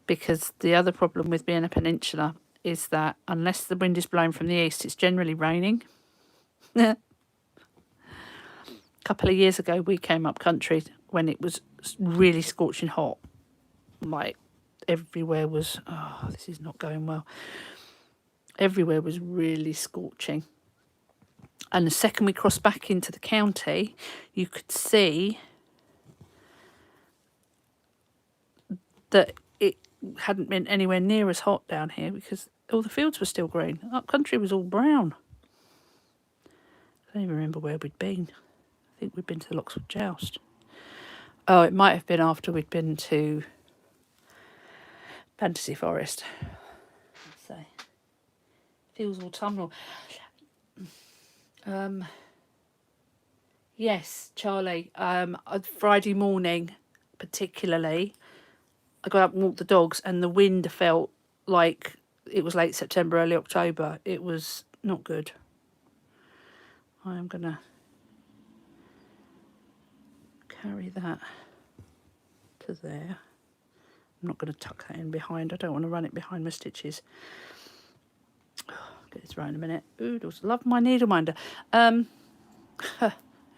Because the other problem with being a peninsula is that unless the wind is blowing from the east, it's generally raining. A couple of years ago, we came up country when it was really scorching hot. Like, everywhere was... Oh, this is not going well. Everywhere was really scorching. And the second we crossed back into the county, you could see that it hadn't been anywhere near as hot down here because all the fields were still green. Up country was all brown. I don't even remember where we'd been. I think we'd been to the Loxwood Joust. Oh, it might have been after we'd been to Fantasy Forest. Let's say. Feels autumnal. Yes, Charlie. Friday morning, particularly, I got up and walked the dogs, and the wind felt like it was late September, early October. It was not good. I am gonna carry that to there. I'm not going to tuck that in behind. I don't want to run it behind my stitches. Get this right in a minute. Oodles, love my needle minder. Hang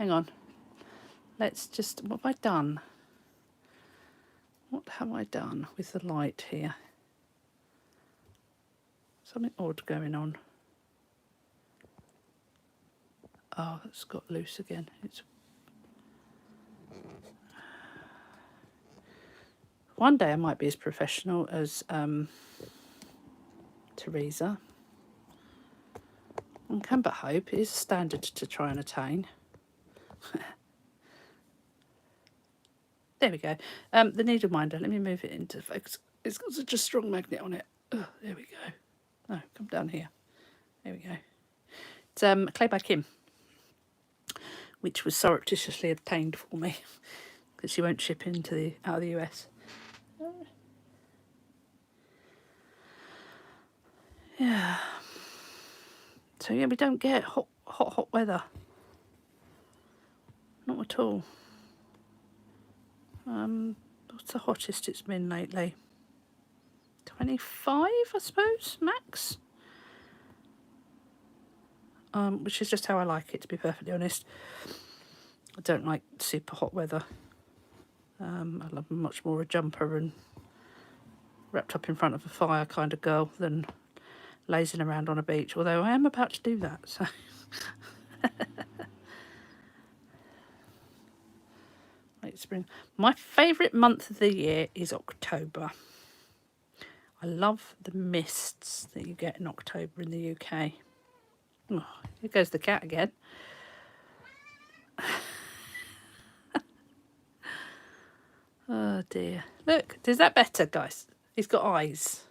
on. Let's just, what have I done? What have I done with the light here? Something odd going on. Oh, it's got loose again. It's one day I might be as professional as Teresa. One can but hope. It is a standard to try and attain. There we go. The needle minder. Let me move it into focus. It's got such a strong magnet on it. Oh, there we go. No, come down here. There we go. It's Clay by Kim, which was surreptitiously obtained for me because she won't ship into out of the US. Yeah. So yeah, we don't get hot weather. Not at all. What's the hottest it's been lately? 25, I suppose, max. Which is just how I like it, to be perfectly honest. I don't like super hot weather. I love much more a jumper and wrapped up in front of a fire kind of girl than lazing around on a beach, although I am about to do that, so. Late spring. My favourite month of the year is October. I love the mists that you get in October in the UK. Oh, here goes the cat again. Oh dear. Look, is that better, guys? He's got eyes.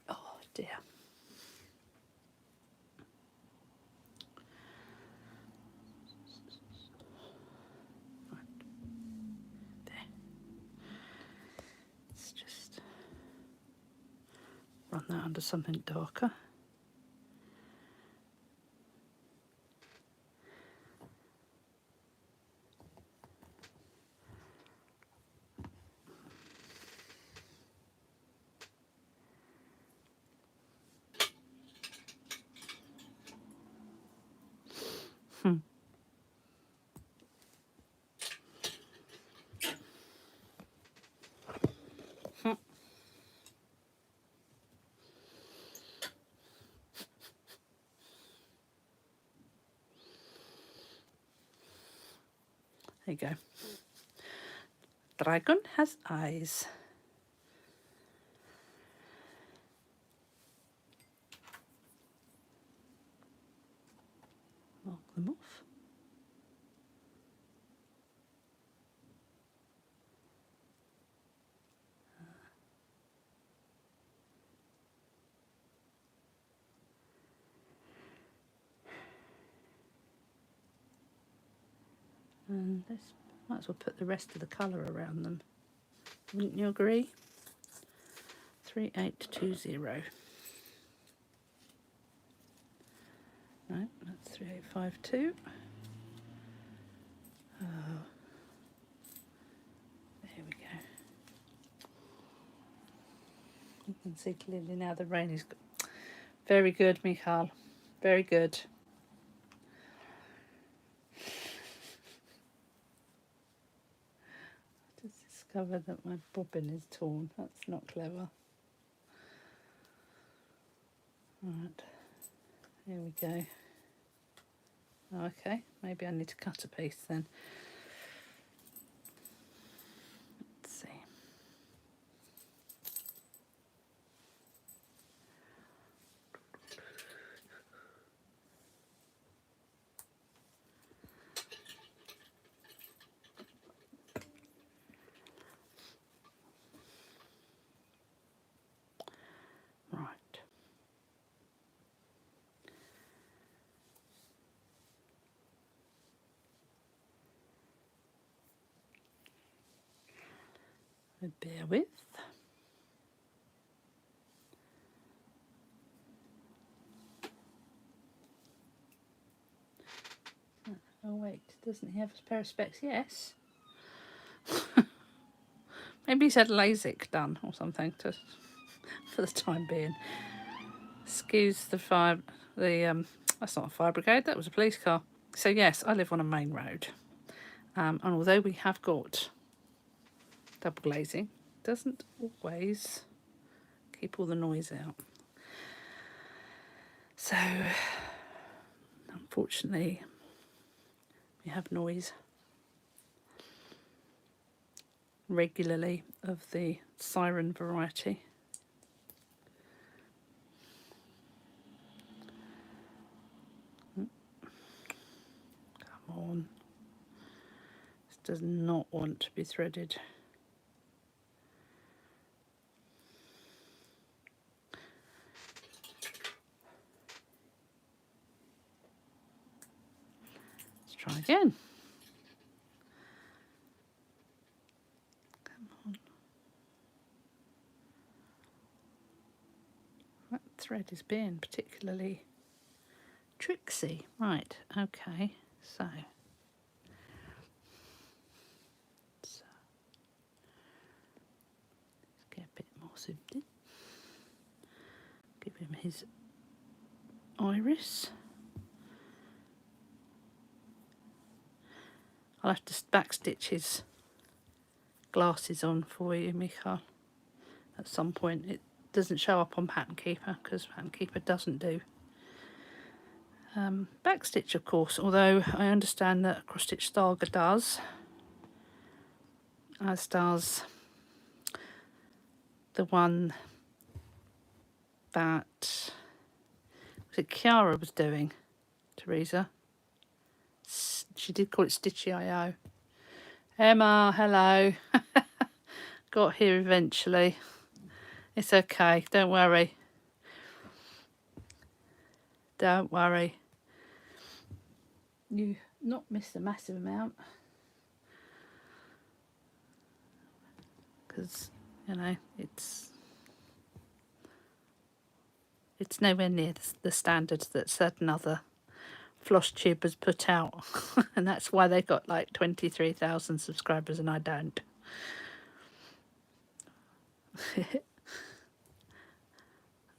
Oh dear. There. Let's just run that under something darker. There you go. Dragon has eyes. Mark them off. And this, might as well put the rest of the colour around them. Wouldn't you agree? 3820. No, that's 3852. Oh, there we go. You can see clearly now the rain is very good, Michal. Very good. Just discovered that my bobbin is torn. That's not clever. Right, here we go. Okay, maybe I need to cut a piece then. Let's see. Right. Bear with. Doesn't he have a pair of specs? Yes. Maybe he's had LASIK done or something for the time being. Excuse the fire. That's not a fire brigade. That was a police car. So yes, I live on a main road, and although we have got double glazing, it doesn't always keep all the noise out. So unfortunately, we have noise regularly of the siren variety. Come on. This does not want to be threaded. Let's try again. Come on. That thread is being particularly tricksy. Right, okay, so let's get a bit more zoomed in. Give him his iris. I'll have to backstitch his glasses on for you, Michael, at some point. It doesn't show up on Pattern Keeper because Pattern Keeper doesn't do backstitch, of course, although I understand that Cross Stitch Saga does, as does the one that was it Kiara was doing, Teresa. She did call it Stitchy.io. Emma, hello. Got here eventually. It's okay, don't worry. Don't worry. You not missed a massive amount. Because, you know, it's nowhere near the standards that certain other floss tubers put out. And that's why they got like 23,000 subscribers and I don't.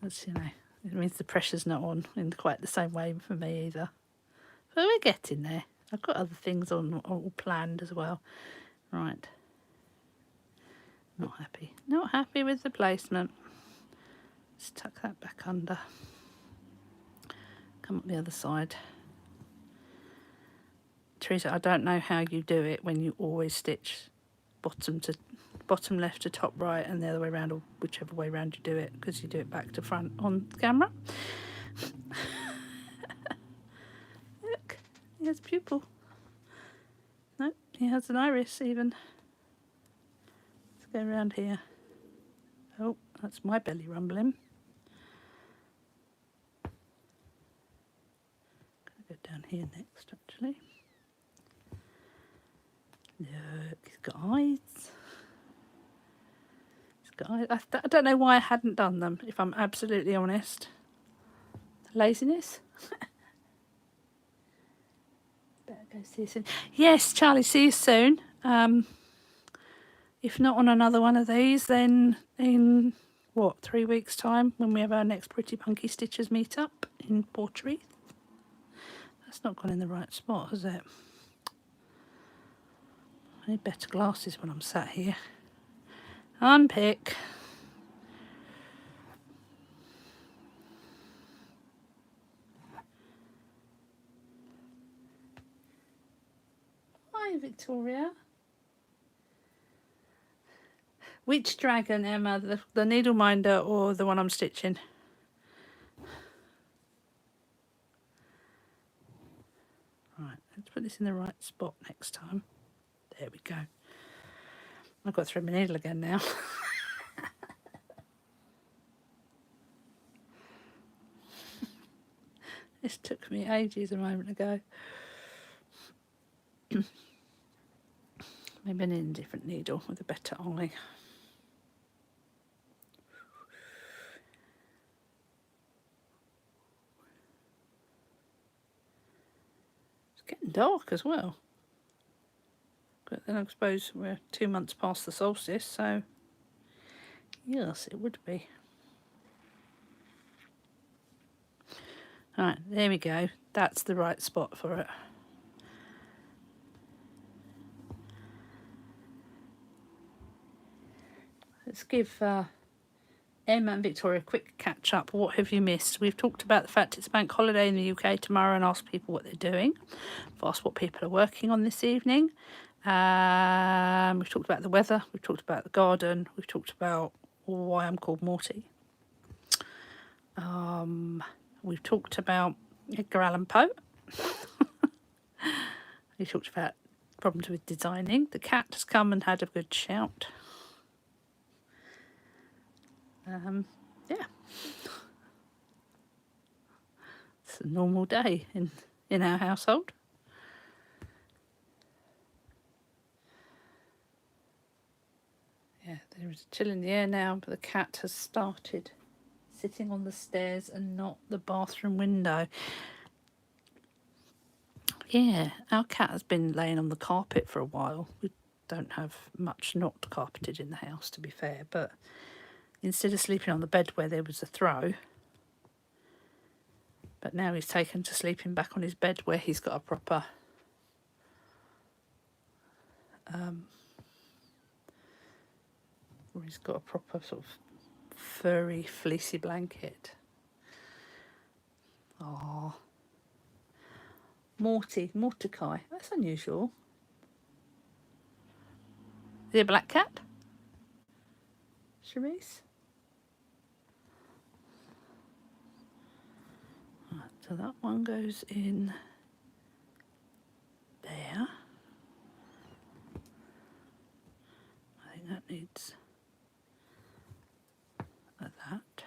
That's, you know, it means the pressure's not on in quite the same way for me either. But we're getting there. I've got other things on all planned as well. Right. Not happy. Not happy with the placement. Let's tuck that back under. Come up the other side. Teresa, I don't know how you do it when you always stitch bottom left to top right and the other way around, or whichever way around you do it, because you do it back to front on camera. Look, he has a pupil. No, he has an iris even. Let's go around here. Oh, that's my belly rumbling. Gonna go down here next, actually. Look, he's got eyes. He's got eyes. I don't know why I hadn't done them, if I'm absolutely honest. Laziness. Better go see you soon. Yes, Charlie, see you soon. If not on another one of these, then in, 3 weeks' time, when we have our next Pretty Punky Stitchers meet-up in Portreath. That's not gone in the right spot, has it? I need better glasses when I'm sat here. Unpick. Hi, Victoria. Which dragon, Emma? The needle minder or the one I'm stitching? Right, let's put this in the right spot next time. There we go. I've got to thread my needle again now. This took me ages a moment ago. Maybe I need a different needle with a better eye. It's getting dark as well. but then I suppose we're 2 months past the solstice, so yes, it would be. Right, there we go. That's the right spot for it. Let's give Emma and Victoria a quick catch up. What have you missed? We've talked about the fact it's a bank holiday in the UK tomorrow and asked people what they're doing. I've asked what people are working on this evening. We've talked about the weather. We've talked about the garden. We've talked about why I'm called Morty. We've talked about Edgar Allan Poe. We talked about problems with designing. The cat has come and had a good shout. Yeah. It's a normal day in our household. Yeah, there is a chill in the air now, but the cat has started sitting on the stairs and not the bathroom window. Yeah, our cat has been laying on the carpet for a while. We don't have much not carpeted in the house, to be fair, but instead of sleeping on the bed where there was a throw, but now he's taken to sleeping back on his bed where he's got a proper sort of furry, fleecy blanket. Oh, Mordecai. That's unusual. Is he a black cat? Charisse? Right, so that one goes in there. I think that needs that.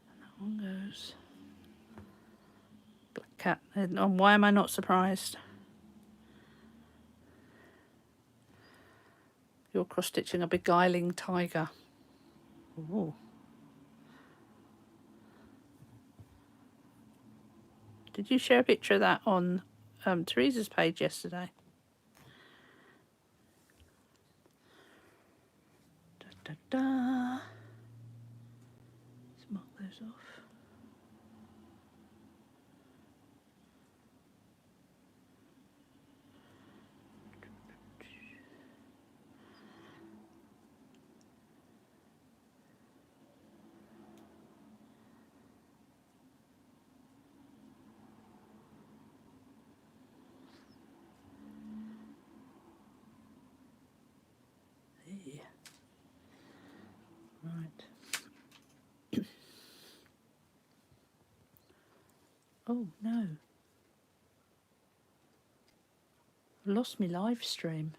And that one goes black cat. And why am I not surprised? You're cross-stitching a beguiling tiger. Ooh. Did you share a picture of that on Teresa's page yesterday? Da, da, da. Let's mark those off. There. Right. Oh no. I lost my live stream.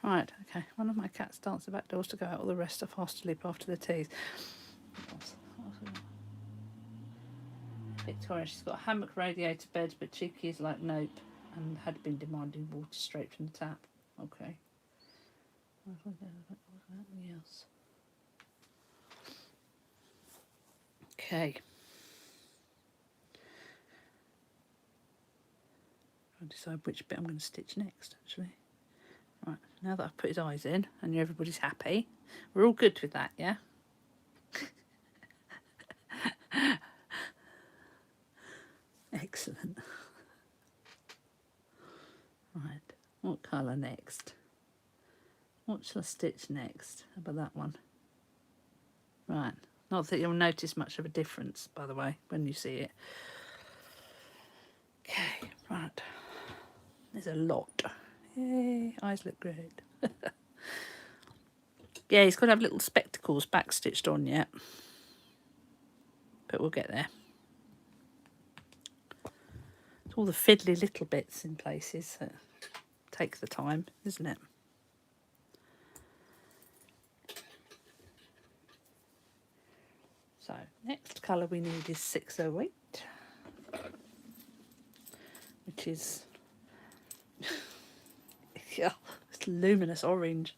Right, okay. One of my cats danced the back doors to go out, all the rest are fast asleep after the teas. Victoria, she's got a hammock radiator bed, but Cheeky is like, nope, and had been demanding water straight from the tap. Okay. Anything else? Okay. I'll decide which bit I'm going to stitch next, actually. Right, now that I've put his eyes in and everybody's happy, we're all good with that, yeah? Excellent. Right, what colour next? What shall I stitch next? How about that one? Right, not that you'll notice much of a difference, by the way, when you see it. Okay, right. There's a lot. Yay, eyes look great. Yeah, he's got to have little spectacles back stitched on yet. But we'll get there. It's all the fiddly little bits in places that take the time, isn't it? So, next colour we need is 608. Which is... yeah, it's luminous orange.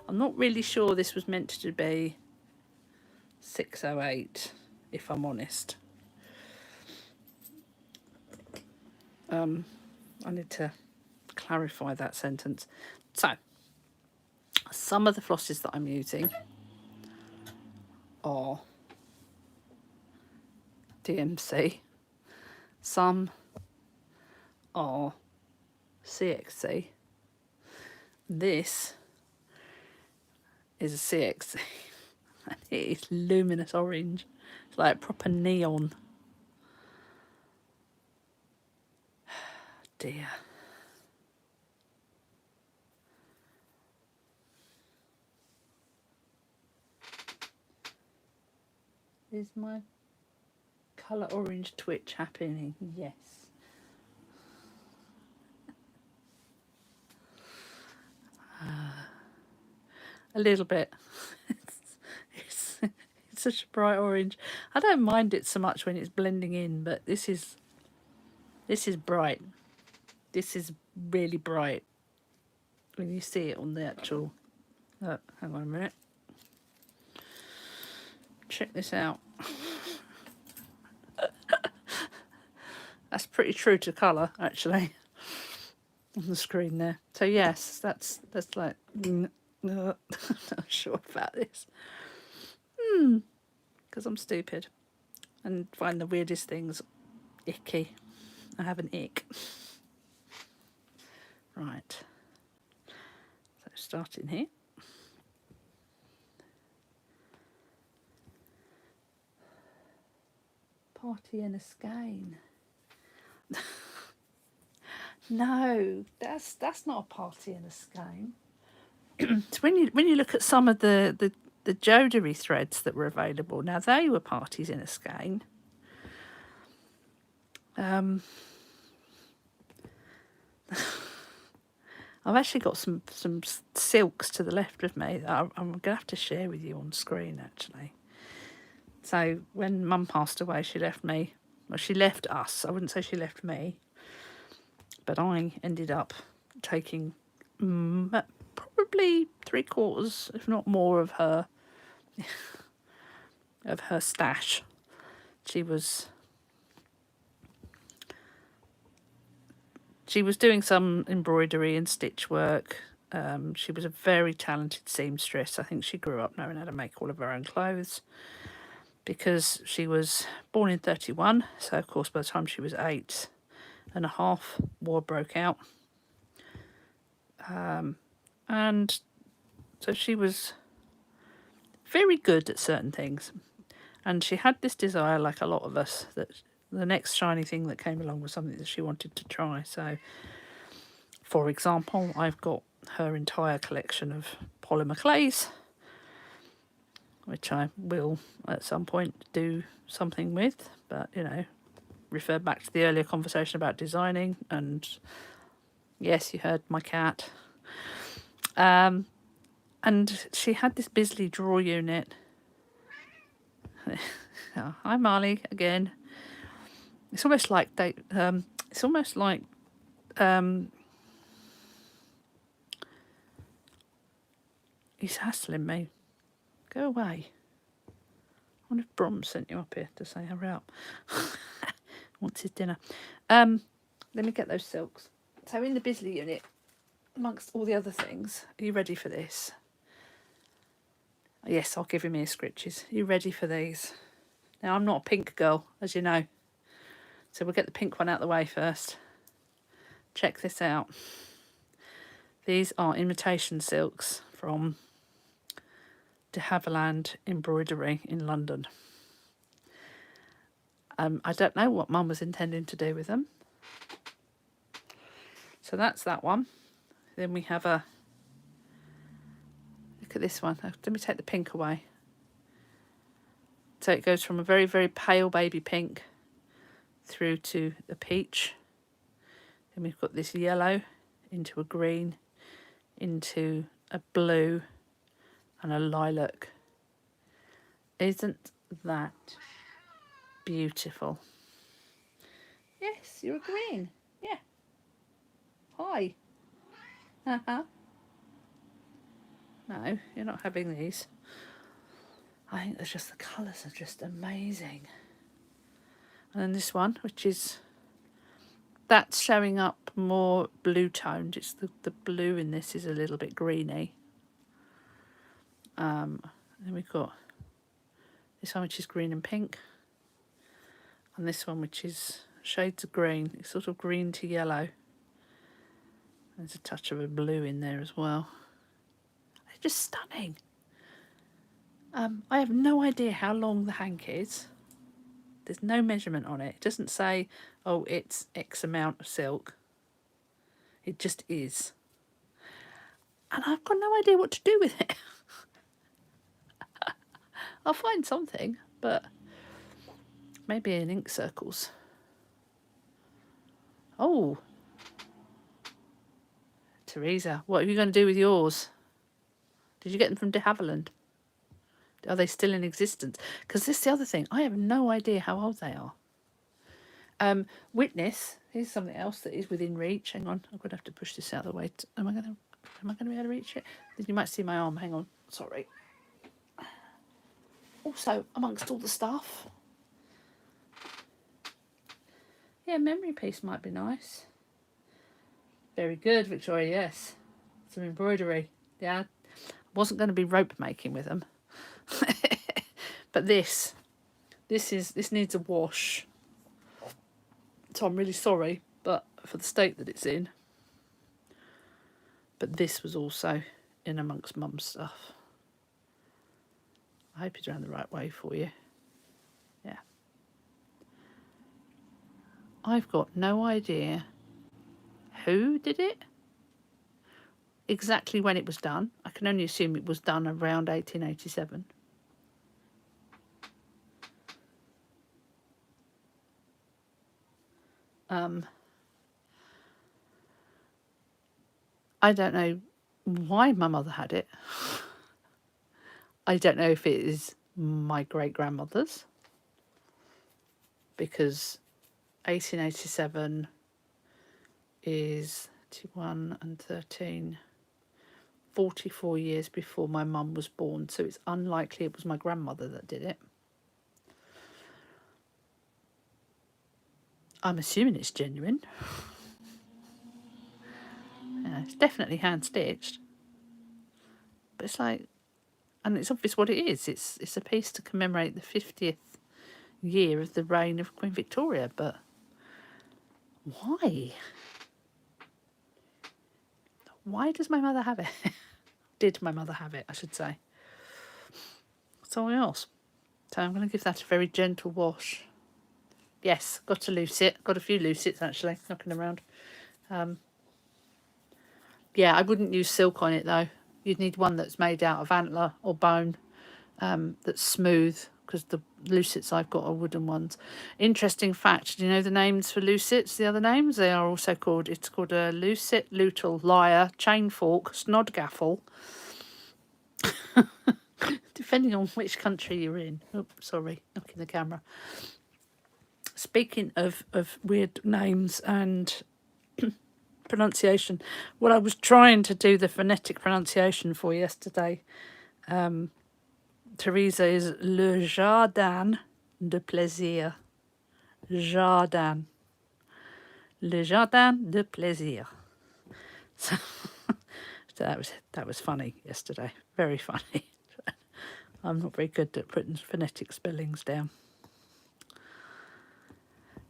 I'm not really sure this was meant to be 608, if I'm honest. I need to clarify that sentence. So, some of the flosses that I'm using are DMC, some are CXC. This is a CXC, and it is luminous orange. It's like proper neon. Dear. Is my colour orange twitch happening? Yes. A little bit. it's such a bright orange. I don't mind it so much when it's blending in, but this is bright. This is really bright when you see it on the actual. Oh, hang on a minute. Check this out. That's pretty true to colour, actually, on the screen there. So yes, that's like. I'm not sure about this. Because I'm stupid and find the weirdest things icky. I have an ick. Right. So starting here. Party in a skein. No, that's not a party in a skein. So when you look at some of the jodery threads that were available, now they were parties in a skein. I've actually got some silks to the left of me that I'm going to have to share with you on screen, actually. So when Mum passed away, she left me. Well, she left us. I wouldn't say she left me, but I ended up taking probably 3/4, if not more, of her stash. She was doing some embroidery and stitch work. She was a very talented seamstress. I think she grew up knowing how to make all of her own clothes, because she was born in 31. So of course by the time she was 8 and a half, war broke out. And so she was very good at certain things. And she had this desire, like a lot of us, that the next shiny thing that came along was something that she wanted to try. So, for example, I've got her entire collection of polymer clays, which I will at some point do something with. But, refer back to the earlier conversation about designing. And yes, you heard my cat. And she had this Bisley drawer unit. Hi Marley again. It's almost like he's hassling me. Go away. I wonder if Brom sent you up here to say hurry up. Wants his dinner. Let me get those silks. So in the Bisley unit, amongst all the other things, are you ready for this? Yes, I'll give him ear scritches. Are you ready for these? Now, I'm not a pink girl, as you know. So we'll get the pink one out of the way first. Check this out. These are imitation silks from de Havilland Embroidery in London. I don't know what Mum was intending to do with them. So that's that one. Then we have a... Look at this one. Let me take the pink away. So it goes from a very, very pale baby pink through to a peach. Then we've got this yellow into a green, into a blue and a lilac. Isn't that beautiful? Yes, you're agreeing. Yeah. Hi. Uh-huh. No, you're not having these. I think there's just the colours are just amazing. And then this one, which is, that's showing up more blue toned. It's the blue in this is a little bit greeny. Then we've got this one which is green and pink, and this one which is shades of green. It's sort of green to yellow. There's a touch of a blue in there as well. It's just stunning. I have no idea how long the hank is. There's no measurement on it. It doesn't say, oh, it's X amount of silk. It just is. And I've got no idea what to do with it. I'll find something, but maybe in ink circles. Oh, Teresa, what are you going to do with yours? Did you get them from de Havilland? Are they still in existence? Because this is the other thing. I have no idea how old they are. Witness. Here's something else that is within reach. Hang on, I'm going to have to push this out of the way. Am I going to be able to reach it? You might see my arm. Hang on. Sorry. Also, amongst all the stuff, yeah, memory piece might be nice. Very good, Victoria. Yes, some embroidery. Yeah, wasn't going to be rope making with them, but this needs a wash. So I'm really sorry, but for the state that it's in. But this was also in amongst Mum's stuff. I hope it's around the right way for you. Yeah. I've got no idea who did it, exactly when it was done. I can only assume it was done around 1887. I don't know why my mother had it. I don't know if it is my great-grandmother's, because 1887 is 21 and 13, 44 years before my mum was born, so it's unlikely it was my grandmother that did it. I'm assuming it's genuine. Yeah, it's definitely hand-stitched. But it's like, and it's obvious what it is. It's a piece to commemorate the 50th year of the reign of Queen Victoria, but why? Why does my mother have it? Did my mother have it, I should say. Something else. So I'm going to give that a very gentle wash. Yes, got to loose it. Got a few loosets actually, knocking around. Yeah, I wouldn't use silk on it though. You'd need one that's made out of antler or bone, that's smooth, because the lucets I've got are wooden ones. Interesting fact, do you know the names for lucets, the other names? They are also called, it's called a lucet, lutel, lyre, chain fork, snodgaffle, depending on which country you're in. Oh, sorry, knocking the camera. Speaking of weird names and pronunciation, what I was trying to do the phonetic pronunciation for yesterday, Teresa, is Le Jardin de Plaisir. Jardin. Le Jardin de Plaisir. So, so that was funny yesterday. Very funny. I'm not very good at putting phonetic spellings down.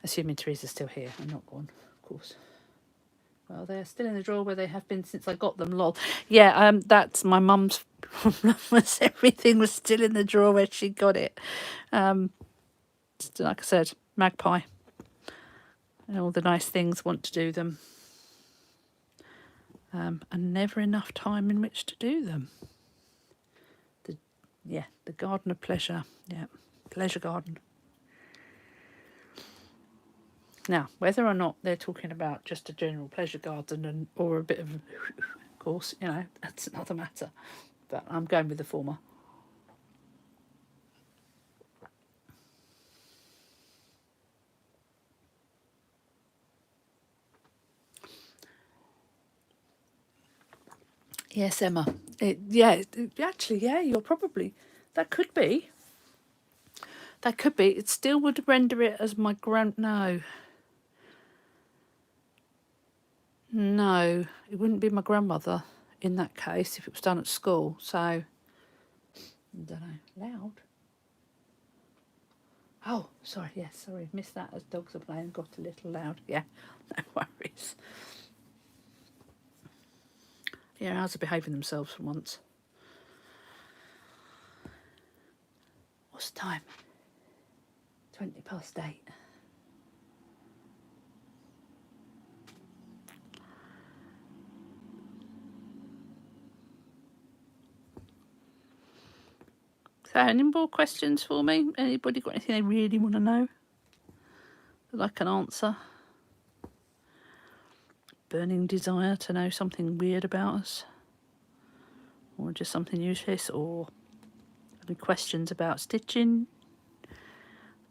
Assuming Teresa's still here and not gone, of course. Well, they're still in the drawer where they have been since I got them, lol. Yeah, that's my mum's problem, was everything was still in the drawer where she got it. Like I said, magpie. And all the nice things want to do them. And never enough time in which to do them. The garden of pleasure. Yeah, pleasure garden. Now, whether or not they're talking about just a general pleasure garden or a bit of course, that's another matter. But I'm going with the former. Yes, Emma. Actually, you're probably That could be. That could be. It still would render it as my no. No, it wouldn't be my grandmother in that case if it was done at school. So, I don't know. Loud? Oh, sorry. Yes, sorry. Missed that as dogs are playing. Got a little loud. Yeah, no worries. Yeah, ours are behaving themselves for once. What's the time? 8:20. So, any more questions for me? Anybody got anything they really want to know that I can answer? Burning desire to know something weird about us? Or just something useless? Or any questions about stitching?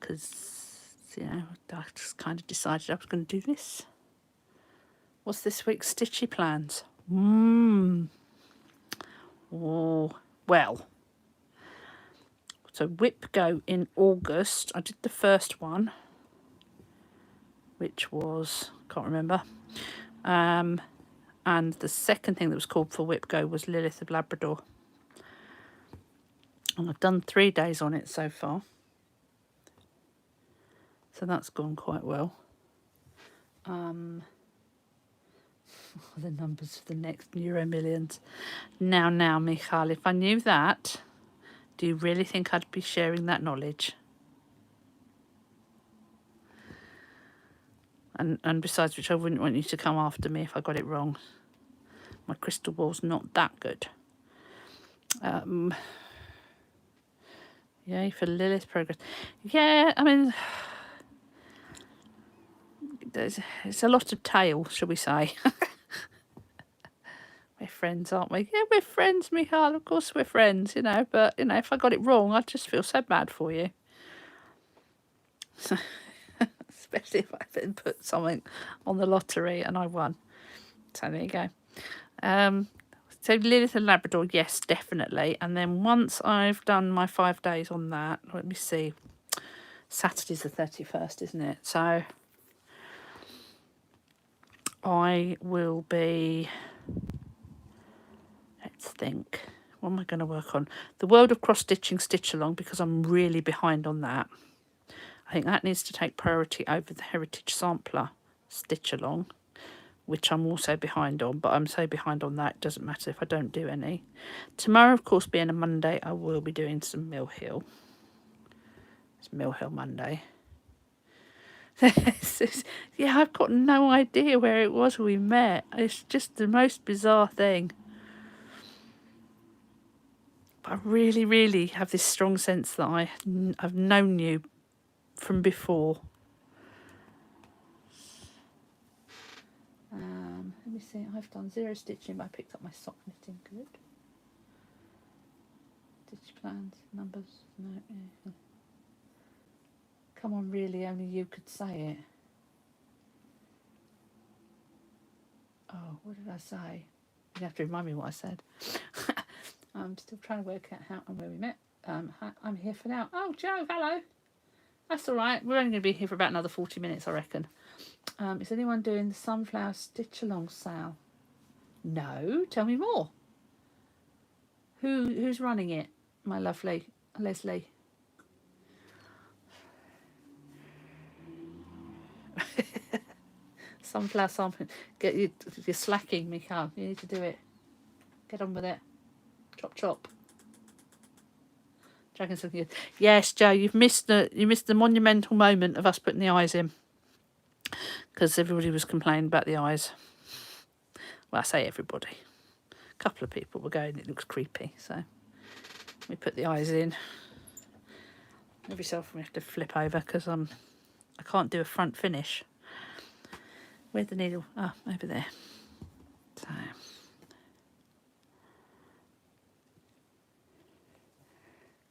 Because, you know, I just kind of decided I was going to do this. What's this week's stitchy plans? Oh, well. So Whip Go in August. I did the first one, which was, can't remember. And the second thing that was called for Whip Go was Lilith of Labrador. And I've done 3 days on it so far. So that's gone quite well. The numbers for the next Euro Millions. Now, Michal, if I knew that, do you really think I'd be sharing that knowledge? And besides which, I wouldn't want you to come after me if I got it wrong. My crystal ball's not that good. Yay for Lilith progress. Yeah, I mean, it's a lot of tail, shall we say. We're friends, aren't we? Yeah, we're friends, Michal. Of course we're friends, you know. But, you know, if I got it wrong, I'd just feel so bad for you. Especially if I then put something on the lottery and I won. So there you go. So Lilith and Labrador, yes, definitely. And then once I've done my 5 days on that, let me see. Saturday's the 31st, isn't it? So I will be, let's think, what am I going to work on? The World of Cross Stitching Stitch Along, because I'm really behind on that. I think that needs to take priority over the Heritage Sampler Stitch Along, which I'm also behind on, but I'm so behind on that it doesn't matter if I don't do any. Tomorrow, of course, being a Monday, I will be doing some Mill Hill. It's Mill Hill Monday. Yeah, I've got no idea where it was we met. It's just the most bizarre thing. But I really, really have this strong sense that I've known you from before. Let me see. I've done 0 stitching, but I picked up my sock knitting. Good. Stitch plans, numbers. No. Yeah. Come on, really, only you could say it. Oh, what did I say? You have to remind me what I said. I'm still trying to work out how and where we met. I'm here for now. Oh, Joe, hello. That's all right. We're only going to be here for about another 40 minutes, I reckon. Is anyone doing the Sunflower Stitch Along sale? No. Tell me more. Who's running it, my lovely Leslie? Sunflower sampling. You're slacking, Michal. You need to do it. Get on with it. Chop chop. Dragon something. Yes, Joe, you missed the monumental moment of us putting the eyes in, because everybody was complaining about the eyes. Well, I say everybody. A couple of people were going, it looks creepy, so we put the eyes in. Every so often we have to flip over because I can't do a front finish. Where's the needle? Oh, over there. So.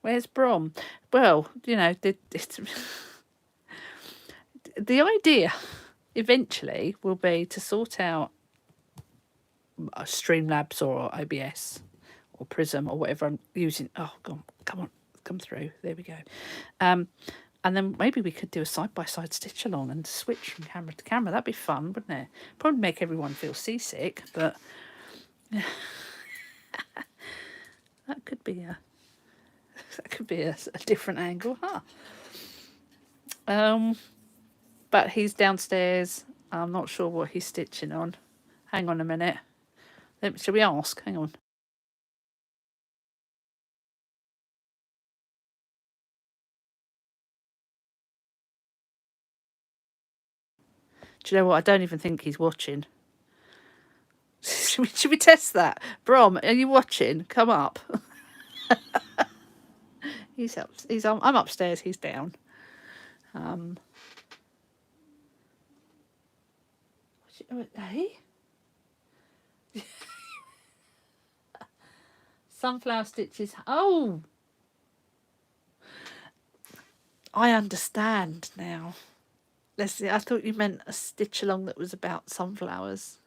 Where's Brom? Well, you know, the idea eventually will be to sort out Streamlabs or OBS or Prism or whatever I'm using. Oh, come on. come through. There we go. And then maybe we could do a side-by-side stitch along and switch from camera to camera. That'd be fun, wouldn't it? Probably make everyone feel seasick, but that could be a different angle, huh? But he's downstairs. I'm not sure what he's stitching on. Hang on a minute. Shall we ask? Hang on. Do you know what? I don't even think he's watching. Should we test that? Brom, are you watching? Come up. He's up. I'm upstairs. He's down. Hey? Sunflower stitches. Oh! I understand now. Leslie, I thought you meant a stitch along that was about sunflowers.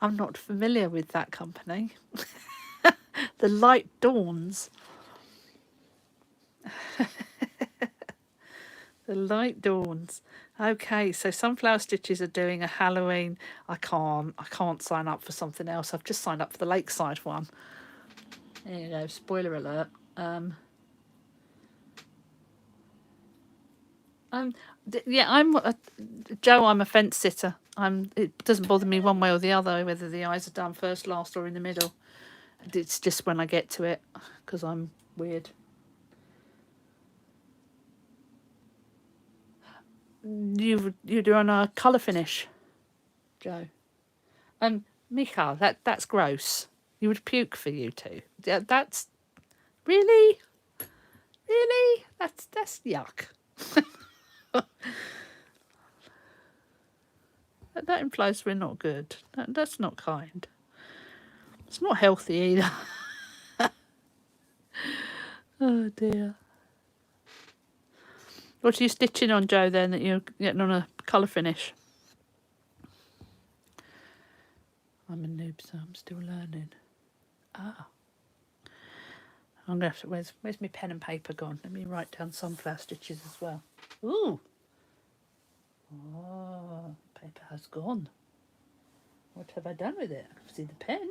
I'm not familiar with that company. The Light Dawns. The Light Dawns. Okay, so Sunflower Stitches are doing a Halloween. I can't sign up for something else. I've just signed up for the Lakeside one. There you go. Spoiler alert. Yeah, Joe. I'm a fence sitter. It doesn't bother me one way or the other whether the eyes are done first, last, or in the middle. It's just when I get to it because I'm weird. You're doing a colour finish, Joe. Michal, that's gross. You would puke for you two. That's really. That's yuck. That implies we're not good. That's not kind. It's not healthy either. Oh dear. What are you stitching on, Joe, then, that you're getting on a colour finish? I'm a noob, so I'm still learning. Ah. I'm going to have to... Where's my pen and paper gone? Let me write down sunflower stitches as well. Ooh. Oh, paper has gone. What have I done with it? I can see the pen.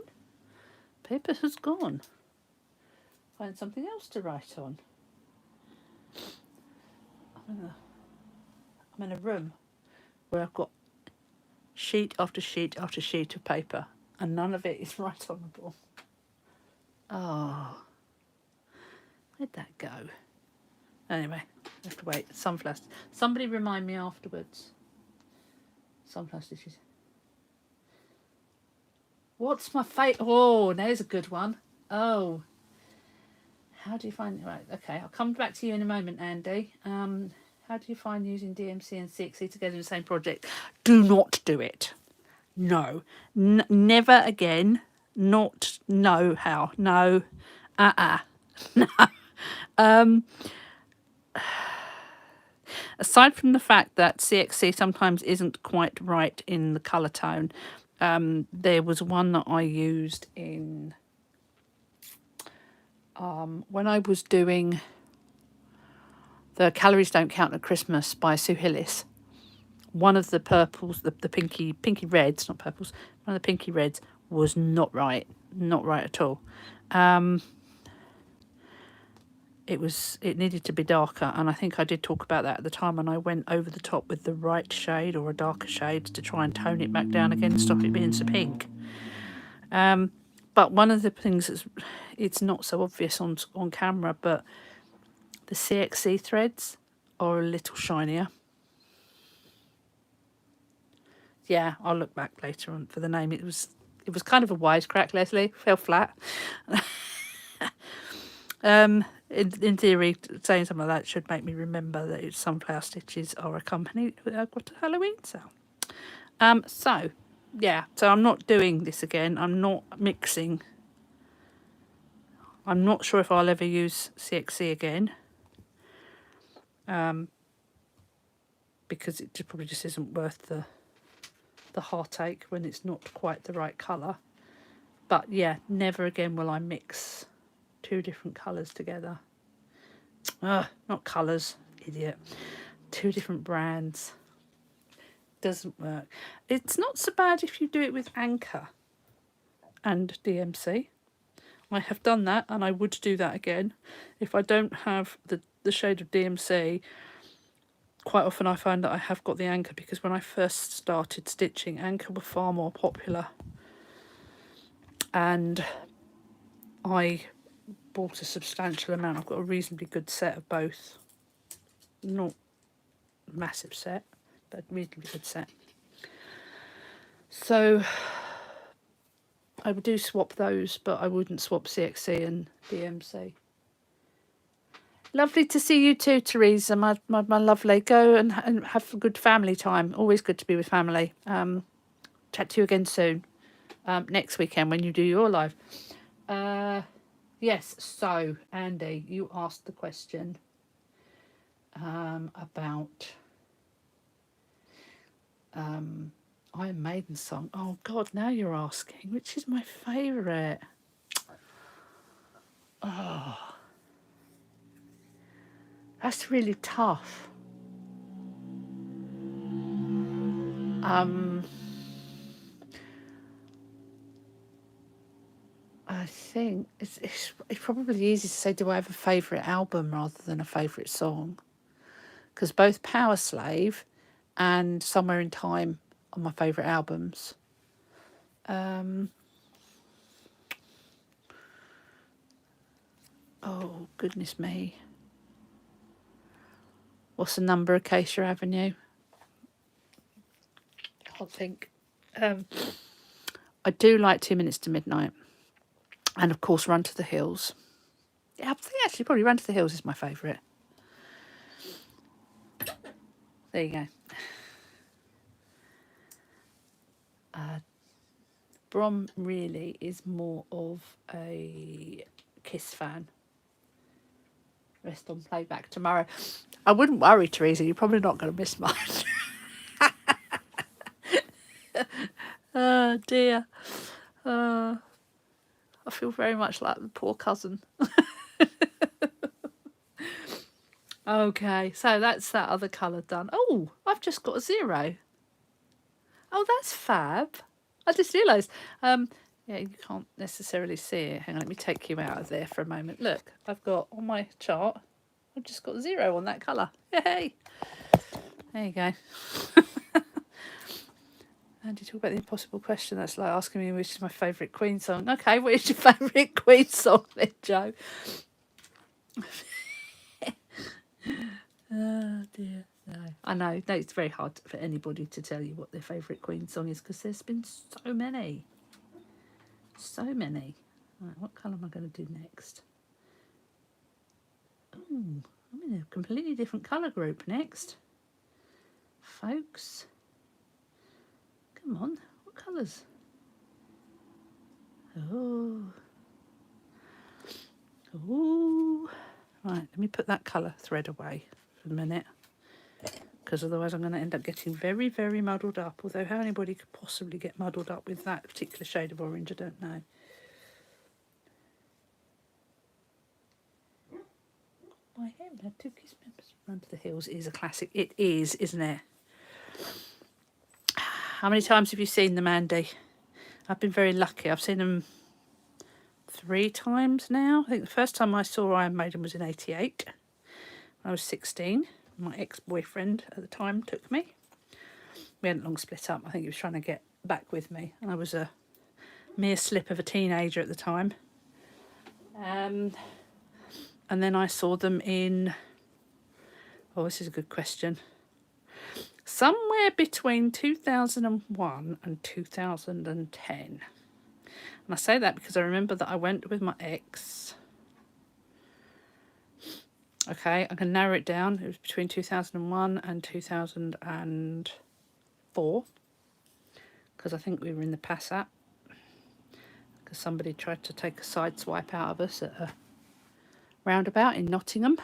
Paper has gone. Find something else to write on. I'm in a room where I've got sheet after sheet after sheet of paper, and none of it is right on the ball. Oh, where'd that go? Anyway, I have to wait. Sunflower. Somebody remind me afterwards. Sunflower stitches. What's my fate? Oh, there's a good one. Oh, how do you find it? Right, okay, I'll come back to you in a moment, Andy. How do you find using DMC and CXC together in the same project? Do not do it. No. Never again. Not. No. How? No. No. Aside from the fact that CXC sometimes isn't quite right in the colour tone, there was one that I used in... when I was doing the Calories Don't Count at Christmas by Sue Hillis, one of the purples, the pinky reds, not purples, one of the pinky reds was not right at all. It needed to be darker, and I think I did talk about that at the time, and I went over the top with the right shade or a darker shade to try and tone it back down again and stop it being so pink. But one of the things it's not so obvious on camera, but the CXC threads are a little shinier. Yeah, I'll look back later on for the name. It was kind of a wisecrack, Leslie. Fell flat. In theory, saying something like that should make me remember that Sunflower Stitches are a company that I've got a Halloween sale. So I'm not doing this again. I'm not mixing. I'm not sure if I'll ever use CXC again. Because it probably just isn't worth the heartache when it's not quite the right colour. But yeah, never again will I mix two different colours together. Not colours, idiot. 2 different brands. Doesn't work. It's not so bad if you do it with Anchor and DMC. I have done that, and I would do that again. If I don't have the shade of DMC, quite often I find that I have got the Anchor, because when I first started stitching, Anchor were far more popular. And I bought a substantial amount. I've got a reasonably good set of both. Not a massive set, but a reasonably good set. So I would do swap those, but I wouldn't swap CXC and DMC. Lovely to see you too, Teresa, my lovely. Go and have a good family time. Always good to be with family. Chat to you again soon. Next weekend when you do your live. Yes, so Andy, you asked the question about Iron Maiden song. Oh God, now you're asking, which is my favourite? Oh, that's really tough. I think it's probably easy to say, do I have a favourite album rather than a favourite song? Because both Power Slave and Somewhere in Time are my favourite albums. Oh, goodness me. What's the number, Acacia Avenue? I can't think. I do like 2 Minutes to Midnight. And, of course, Run to the Hills. Yeah, I think actually probably Run to the Hills is my favourite. There you go. Brom really is more of a Kiss fan. Rest on playback tomorrow. I wouldn't worry, Teresa. You're probably not going to miss much. Oh, dear. I feel very much like the poor cousin. Okay, so that's that other colour done. Oh, I've just got a 0. Oh, that's fab. I just realised. Yeah, you can't necessarily see it. Hang on, let me take you out of there for a moment. Look, I've got on my chart, I've just got 0 on that colour. Yay! There you go. And you talk about the impossible question. That's like asking me which is my favourite Queen song. Okay, what is your favourite Queen song then, Joe? Oh dear. No, I know. No, it's very hard for anybody to tell you what their favourite Queen song is, because there's been so many. So many. Right, what colour am I going to do next? Oh, I'm in a completely different colour group next. Folks. Come on, what colours? Oh. Oh. Right, let me put that colour thread away for a minute, because otherwise I'm going to end up getting very, very muddled up. Although how anybody could possibly get muddled up with that particular shade of orange, I don't know. My hair had 2 kiss members. Run to the Hills is a classic. It is, isn't it? How many times have you seen them, Andy? I've been very lucky. I've seen them 3 times now. I think the first time I saw Iron Maiden was in '88. I was 16. My ex-boyfriend at the time took me. We hadn't long split up. I think he was trying to get back with me. And I was a mere slip of a teenager at the time. And then I saw them in... Oh, this is a good question. Somewhere between 2001 and 2010. And I say that because I remember that I went with my ex. Okay, I can narrow it down. It was between 2001 and 2004. Because I think we were in the Passat. Because somebody tried to take a side swipe out of us at a roundabout in Nottingham.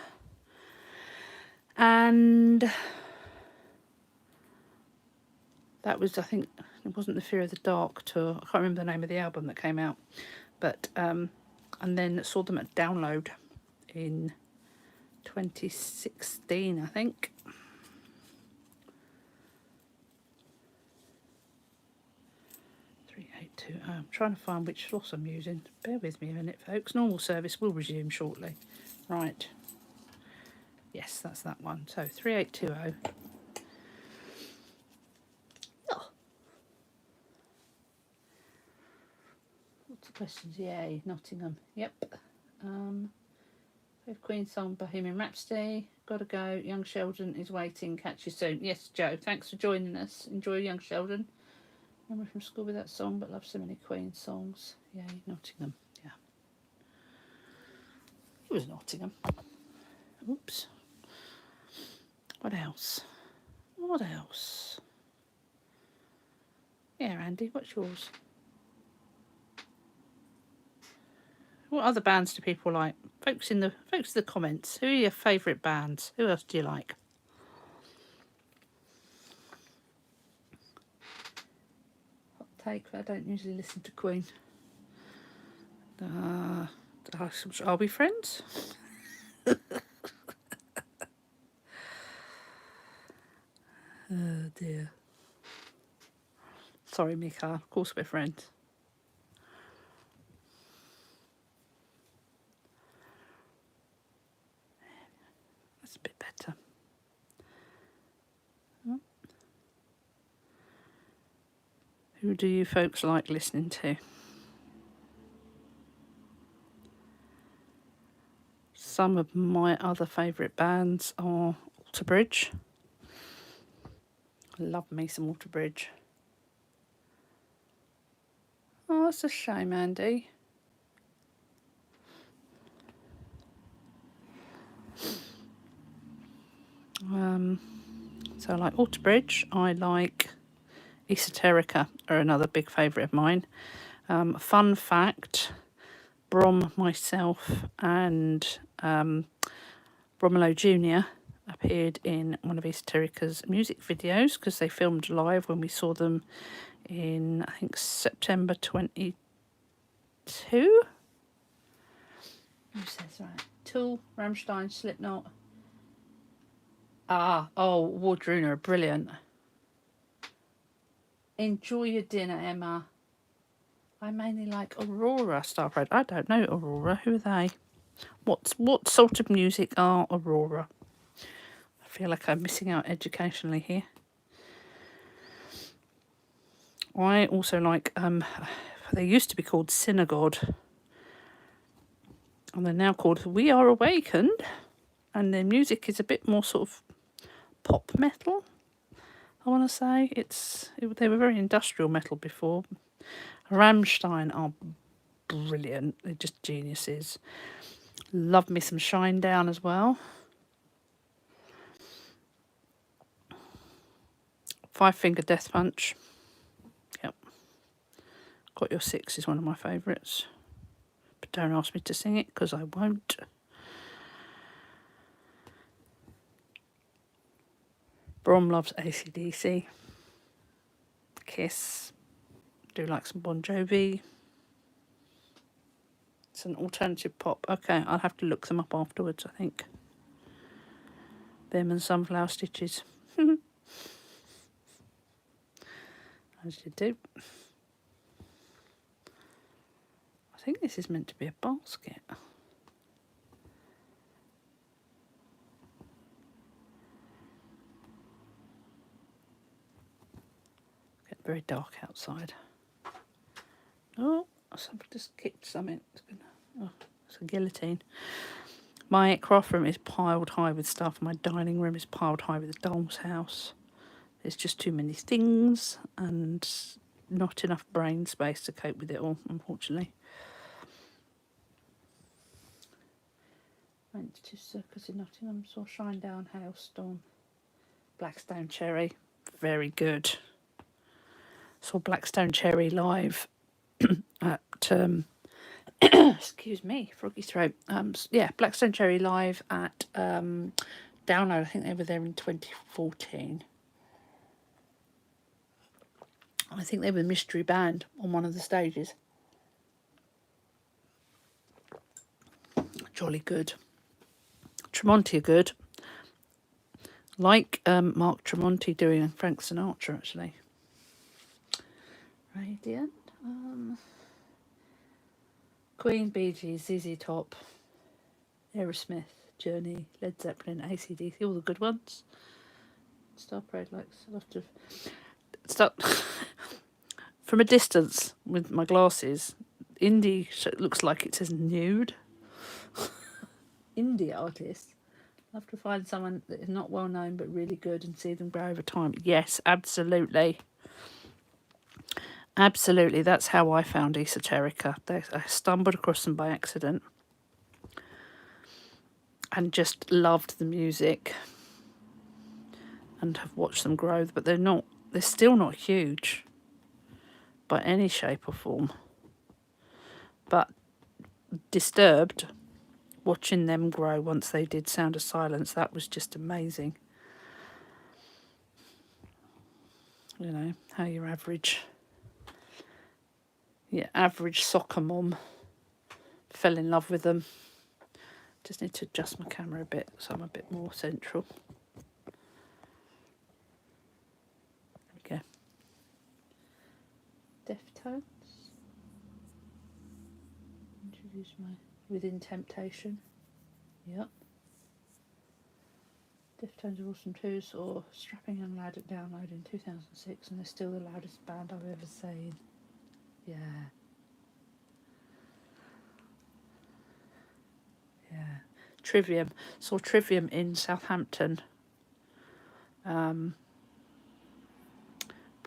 And that was, I think, it wasn't the Fear of the Dark tour. I can't remember the name of the album that came out. But, and then saw them at Download in 2016, I think. I'm trying to find which floss I'm using. Bear with me a minute, folks. Normal service will resume shortly. Right. Yes, that's that one. So 3820. Oh. What's the questions? Yay, Nottingham. Yep. Fifth Queen song, Bohemian Rhapsody. Gotta go. Young Sheldon is waiting. Catch you soon. Yes, Joe. Thanks for joining us. Enjoy Young Sheldon. Remember from school with that song, but love so many Queen songs. Yay, Nottingham. Yeah. It was Nottingham. Oops. What else? What else? Yeah, Andy, what's yours? What other bands do people like? Folks in the comments. Who are your favourite bands? Who else do you like? Hot take, I don't usually listen to Queen. Are we friends? Oh dear. Sorry, Mika. Of course we're friends. That's a bit better. Who do you folks like listening to? Some of my other favourite bands are Alter Bridge. I love me some Alter Bridge. Oh, that's a shame, Andy. So I like Alter Bridge. I like Esoterica, are another big favourite of mine. Fun fact, Brom, myself and Romolo Jr. appeared in one of Esoterica's music videos because they filmed live when we saw them in, I think, September 22. Who says right? Tool, Rammstein, Slipknot. Wardruna are brilliant. Enjoy your dinner, Emma. I mainly like Aurora Starbride. I don't know Aurora. Who are they? What sort of music are Aurora? I feel like I'm missing out educationally here. I also like they used to be called Synagod, and they're now called We Are Awakened, and their music is a bit more sort of pop metal. I want to say they were very industrial metal before. Rammstein are brilliant. They're just geniuses. Love me some Shinedown as well. Five Finger Death Punch. Yep. Got Your Six is one of my favourites. But don't ask me to sing it because I won't. Brom loves AC/DC. Kiss. Do like some Bon Jovi. It's an alternative pop. Okay, I'll have to look them up afterwards, I think. Them and Sunflower Stitches. As you do. I think this is meant to be a basket. Getting very dark outside. Oh, I've just kicked something. It's a guillotine. My craft room is piled high with stuff. My dining room is piled high with a doll's house. There's just too many things and not enough brain space to cope with it all, unfortunately. Went to Circus in Nottingham, saw Shinedown, Hailstorm, Blackstone Cherry, very good. Saw Blackstone Cherry live at excuse me, froggy throat. Blackstone Cherry live at Download. I think they were there in 2014. I think they were a mystery band on one of the stages. Jolly good. Tremonti are good. Like Mark Tremonti doing Frank Sinatra, actually. Radiant. Queen, Bee Gees, ZZ Top, Aerosmith, Journey, Led Zeppelin, AC/DC, all the good ones. Star Parade likes a lot of... Start from a distance with my glasses. Indie looks like it says nude. Indie artists. Love to find someone that is not well known but really good and see them grow over time. Yes, absolutely. Absolutely. That's how I found Esoterica. I stumbled across them by accident and just loved the music and have watched them grow, but they're still not huge by any shape or form. But Disturbed, watching them grow once they did Sound of Silence, that was just amazing. You know, how your average soccer mom fell in love with them. Just need to adjust my camera a bit so I'm a bit more central. There we go. Deftones. Introduce my Within Temptation. Yep. Deftones are awesome too, saw Strapping Young Lad at Download in 2006 and they're still the loudest band I've ever seen. Yeah. Yeah. Trivium. Saw Trivium in Southampton. We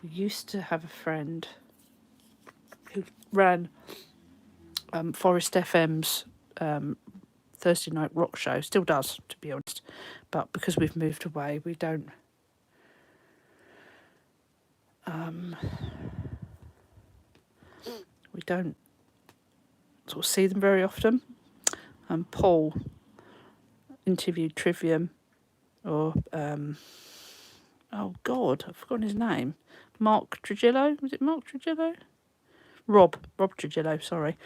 used to have a friend who ran Forest FM's Thursday night rock show. Still does, to be honest. But because we've moved away, we don't sort of see them very often. Paul interviewed Trivium, or oh God, I've forgotten his name. Mark Trujillo, was it Mark Trujillo? Rob Trujillo, sorry.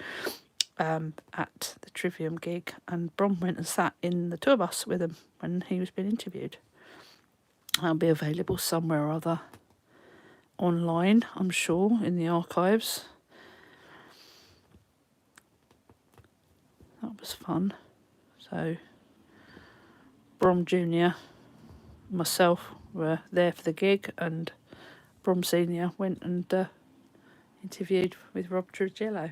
At the Trivium gig, and Brom went and sat in the tour bus with him when he was being interviewed. That'll be available somewhere or other online, I'm sure, in the archives. That was fun. So Brom Jr., myself were there for the gig, and Brom Senior went and interviewed with Rob Trujillo,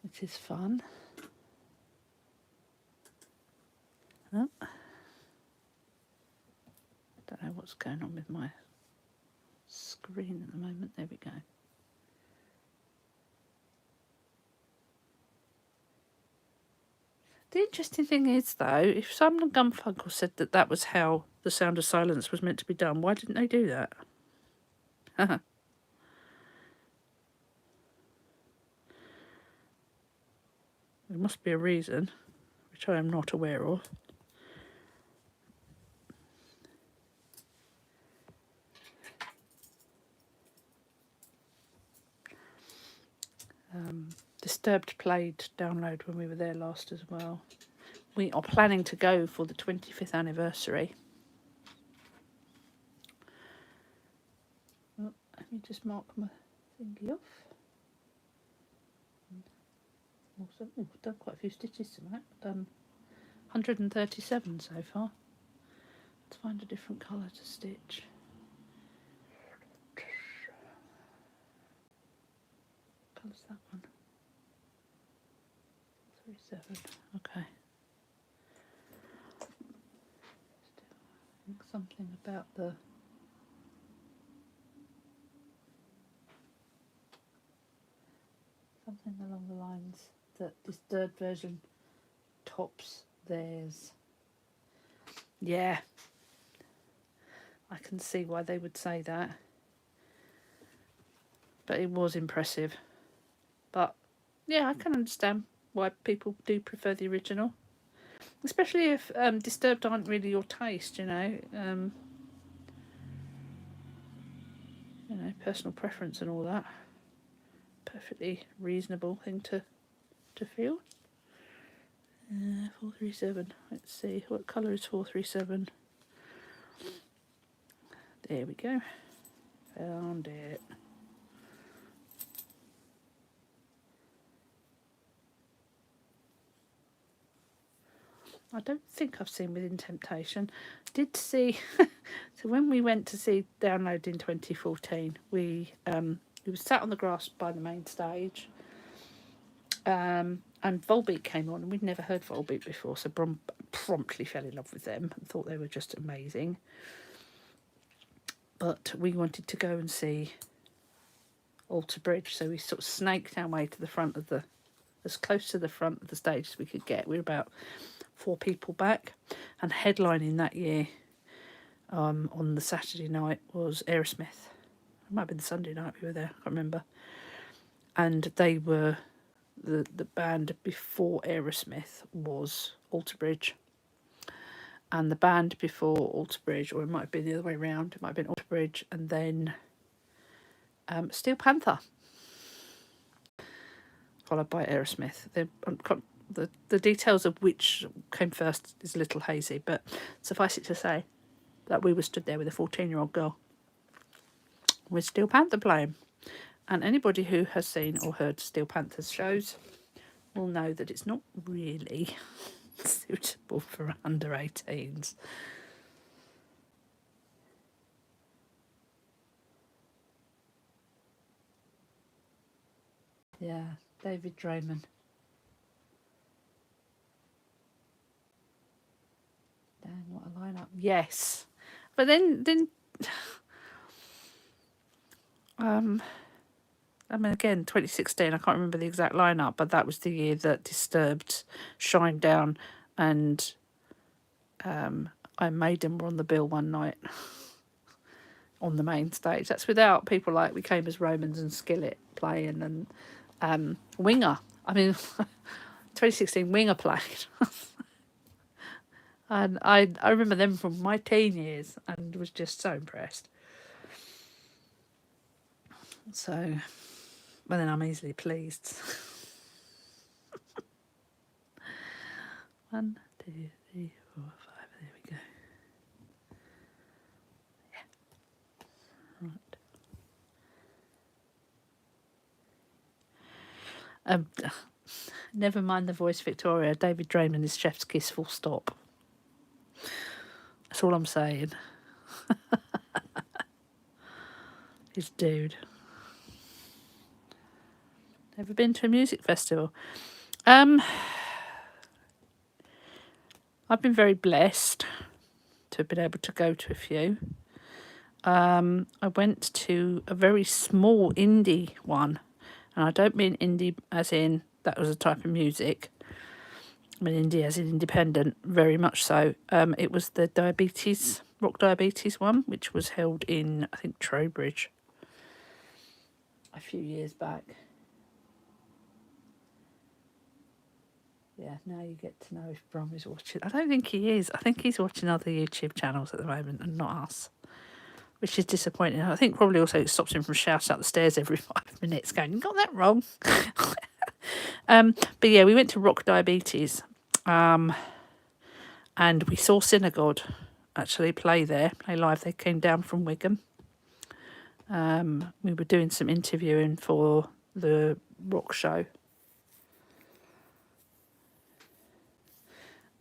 which is fun. Oh. Don't know what's going on with my screen at the moment. There we go. The interesting thing is, though, if Simon & Garfunkel said that was how The Sound of Silence was meant to be done, why didn't they do that? There must be a reason, which I am not aware of. Disturbed played Download when we were there last as well. We are planning to go for the 25th anniversary. Oh, let me just mark my thingy off. Awesome. Oh, I've done quite a few stitches tonight. I've done 137 so far. Let's find a different colour to stitch. What colour's that one? 37. Okay. I think something about the something along the lines that this third version tops theirs. Yeah, I can see why they would say that, but it was impressive. But yeah, I can understand why people do prefer the original, especially if Disturbed aren't really your taste, you know, personal preference and all that. Perfectly reasonable thing to feel. 437. Let's see, what colour is 437? There we go. Found it. I don't think I've seen Within Temptation. Did see so when we went to see Download in 2014, we were sat on the grass by the main stage. And Volbeat came on, and we'd never heard Volbeat before, so Brom promptly fell in love with them and thought they were just amazing. But we wanted to go and see Alter Bridge, so we sort of snaked our way to the front of the, as close to the front of the stage as we could get. We were about 4 people back, and headlining that year on the Saturday night was Aerosmith. It might have been the Sunday night we were there, I can't remember. And they were the band before Aerosmith was Alter Bridge, and the band before Alter Bridge, or it might have been the other way around, it might have been Alter Bridge and then Steel Panther, followed by Aerosmith. The details of which came first is a little hazy, but suffice it to say that we were stood there with a 14-year-old girl with Steel Panther playing. And anybody who has seen or heard Steel Panther's shows will know that it's not really suitable for under 18s. Yeah, David Draymond. Dang, what a lineup. Yes. But then I mean, again, 2016, I can't remember the exact lineup, but that was the year that Disturbed, Shine Down, and Iron Maiden were on the bill one night on the main stage. That's without people like We Came as Romans and Skillet playing, and Winger. I mean, 2016, Winger played. And I remember them from my teen years and was just so impressed. So, but then I'm easily pleased. 1, 2, 3, 4, 5. There we go. Yeah. Right. Never mind the voice, Victoria. David Draymond is chef's kiss, full stop. That's all I'm saying. His dude. Never been to a music festival. I've been very blessed to have been able to go to a few. I went to a very small indie one, and I don't mean indie as in that was a type of music. I mean indie as in independent, very much so. It was the Rock Diabetes one, which was held in, I think, Trowbridge a few years back. Yeah, now you get to know if Brom is watching. I don't think he is. I think he's watching other YouTube channels at the moment and not us, which is disappointing. I think probably also it stops him from shouting out the stairs every 5 minutes going, you got that wrong. But yeah, we went to Rock Diabetes and we saw Synagogue actually play live. They came down from Wigan. We were doing some interviewing for the rock show.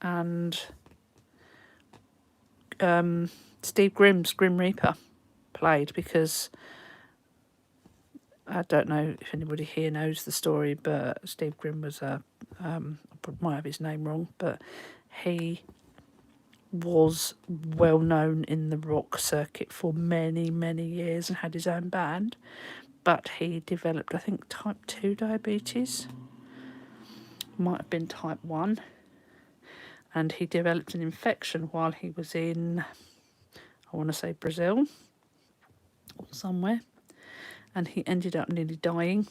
And Steve Grimm's Grim Reaper played, because I don't know if anybody here knows the story, but Steve Grimm was I might have his name wrong, but he was well known in the rock circuit for many, many years and had his own band, but he developed, I think, type 2 diabetes, might have been type 1, and he developed an infection while he was in, I want to say Brazil or somewhere, and he ended up nearly dying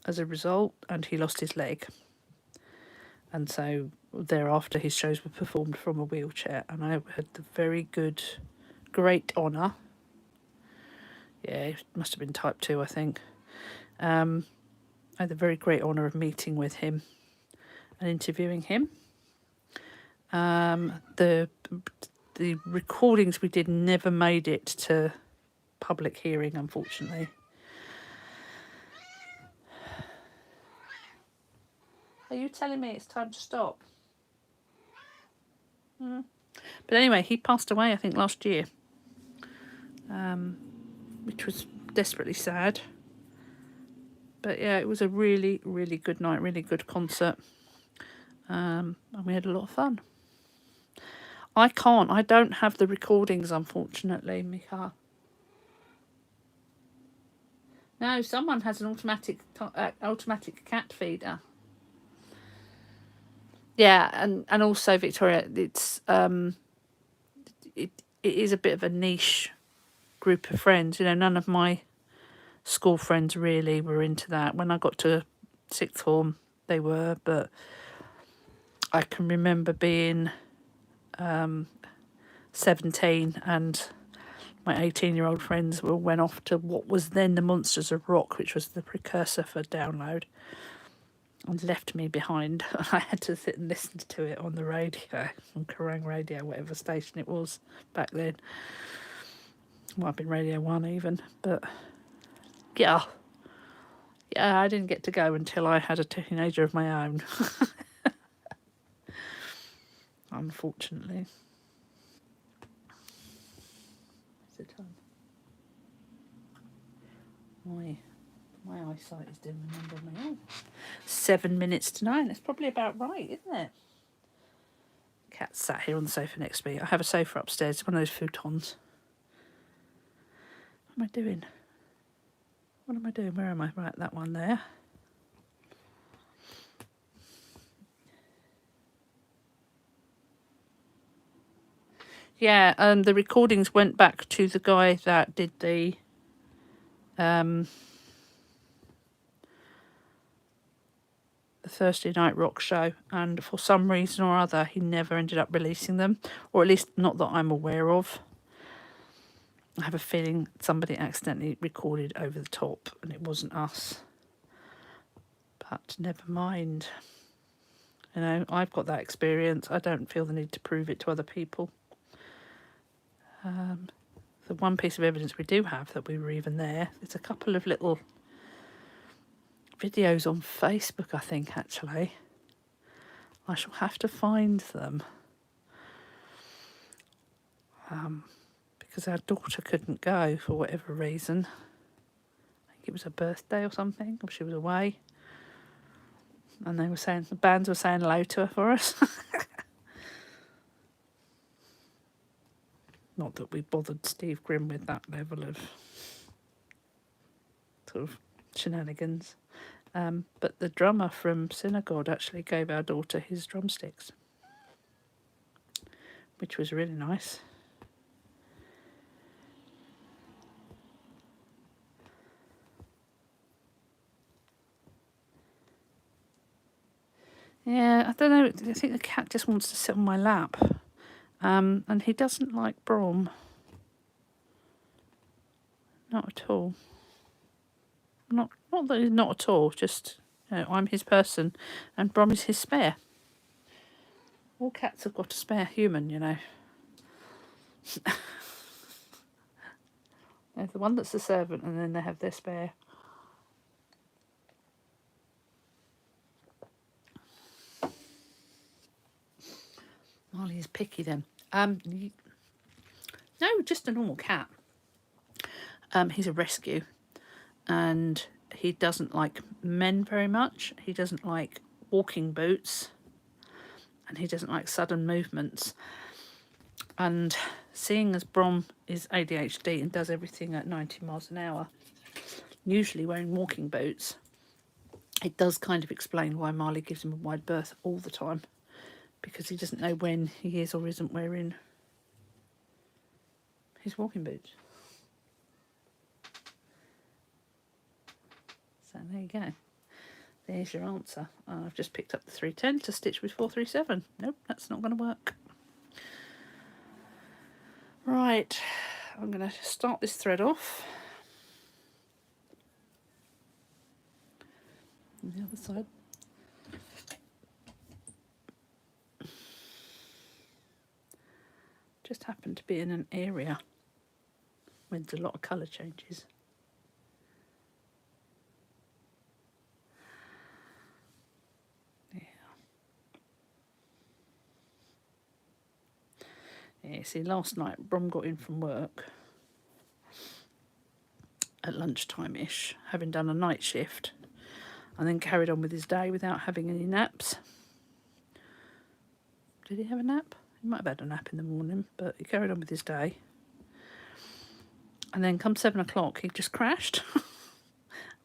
as a result, and he lost his leg. And so thereafter his shows were performed from a wheelchair, and I had the great honour, yeah, it must have been type 2, I think. I had the very great honour of meeting with him and interviewing him. The recordings we did never made it to public hearing, unfortunately. Are you telling me it's time to stop? But anyway, he passed away, I think, last year, which was desperately sad. But yeah, it was a really, really good night, really good concert. And we had a lot of fun. I don't have the recordings, unfortunately, Mika. No, someone has an automatic cat feeder. Yeah, and also, Victoria, it is a bit of a niche group of friends. You know, none of my school friends really were into that. When I got to sixth form, they were, but I can remember being 17 and my 18-year-old friends went off to what was then the Monsters of Rock, which was the precursor for Download, and left me behind. I had to sit and listen to it on the radio, on Kerrang Radio, whatever station it was back then. Might have been Radio 1 even, but yeah, I didn't get to go until I had a teenager of my own. Unfortunately. What's the time? My eyesight is doing a number on my own. 7 minutes to 9. That's probably about right, isn't it? Cat sat here on the sofa next to me. I have a sofa upstairs, one of those futons. What am I doing? Where am I? Right, that one there. Yeah, the recordings went back to the guy that did the Thursday Night Rock show, and for some reason or other he never ended up releasing them, or at least not that I'm aware of. I have a feeling somebody accidentally recorded over the top and it wasn't us, but never mind. You know, I've got that experience. I don't feel the need to prove it to other people. The one piece of evidence we do have that we were even there, it's a couple of little videos on Facebook, I think, actually. I shall have to find them. Because our daughter couldn't go for whatever reason. I think it was her birthday or something, or she was away. And the bands were saying hello to her for us. Not that we bothered Steve Grimm with that level of sort of shenanigans. But the drummer from Synagogue actually gave our daughter his drumsticks, which was really nice. Yeah, I don't know. I think the cat just wants to sit on my lap. And he doesn't like Brom. Not at all. Not that he's not at all, just, you know, I'm his person and Brom is his spare. All cats have got a spare human, you know. There's the one that's the servant and then they have their spare. Marley is picky then. No, just a normal cat. He's a rescue, and he doesn't like men very much. He doesn't like walking boots, and he doesn't like sudden movements. And seeing as Brom is ADHD and does everything at 90 miles an hour, usually wearing walking boots, it does kind of explain why Marley gives him a wide berth all the time, because he doesn't know when he is or isn't wearing his walking boots. So there you go. There's your answer. I've just picked up the 310 to stitch with 437. Nope, that's not going to work. Right, I'm going to start this thread off. On the other side. just happened to be in an area where there's a lot of colour changes. Yeah, see, last night Brom got in from work at lunchtime-ish, having done a night shift, and then carried on with his day without having any naps. Did he have a nap? He might have had a nap in the morning, but he carried on with his day. And then come 7 o'clock, he just crashed.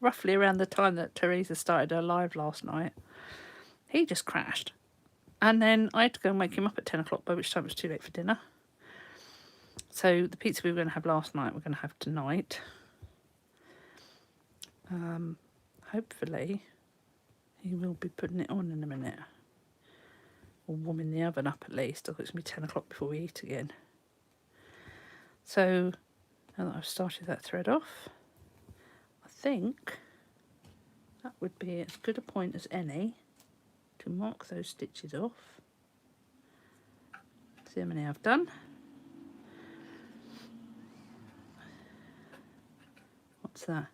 Roughly around the time that Teresa started her live last night. He just crashed. And then I had to go and wake him up at 10 o'clock, by which time it was too late for dinner. So the pizza we were going to have last night, we're going to have tonight. Hopefully, he will be putting it on in a minute. Or warming the oven up at least. It's going to be 10 o'clock before we eat again. So, now that I've started that thread off, I think that would be as good a point as any to mark those stitches off. See how many I've done. What's that?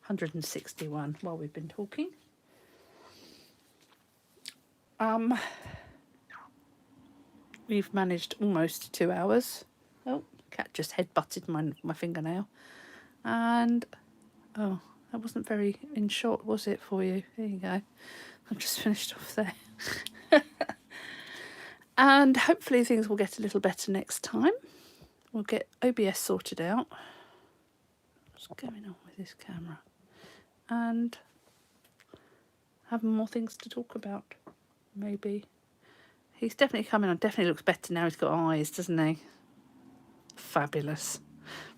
161 while we've been talking. We've managed almost 2 hours. Oh, cat just head-butted my fingernail. And, oh, that wasn't very in shot, was it, for you? There you go. I've just finished off there. And hopefully things will get a little better next time. We'll get OBS sorted out. What's going on with this camera? And have more things to talk about, maybe. He's definitely coming on. Definitely looks better now. He's got eyes, doesn't he? Fabulous.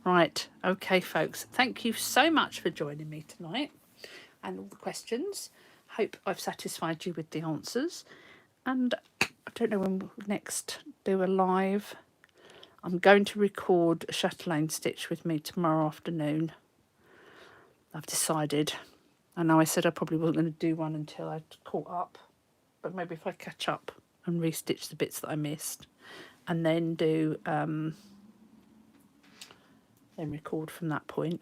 Right. Okay, folks. Thank you so much for joining me tonight and all the questions. Hope I've satisfied you with the answers. And I don't know when we'll next do a live. I'm going to record a chatelaine stitch with me tomorrow afternoon. I've decided. I know I said I probably wasn't going to do one until I'd caught up. But maybe if I catch up and restitch the bits that I missed, and then do then record from that point.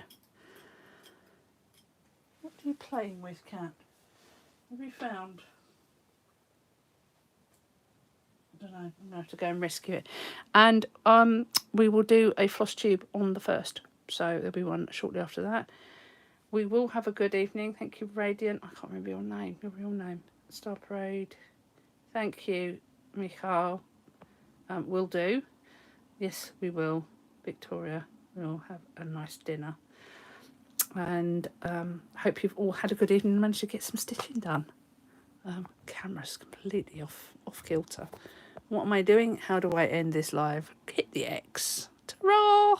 What are you playing with, cat? What have you found? I don't know. I'm gonna have to go and rescue it. And we will do a floss tube on the 1st, so there'll be one shortly after that. We will have a good evening. Thank you, Radiant. I can't remember your name. Your real name. Star Parade. Thank you, Michal. Will do. Yes, we will. Victoria, we'll have a nice dinner. And hope you've all had a good evening and managed to get some stitching done. Camera's completely off kilter. What am I doing? How do I end this live? Hit the X. Ta-ra!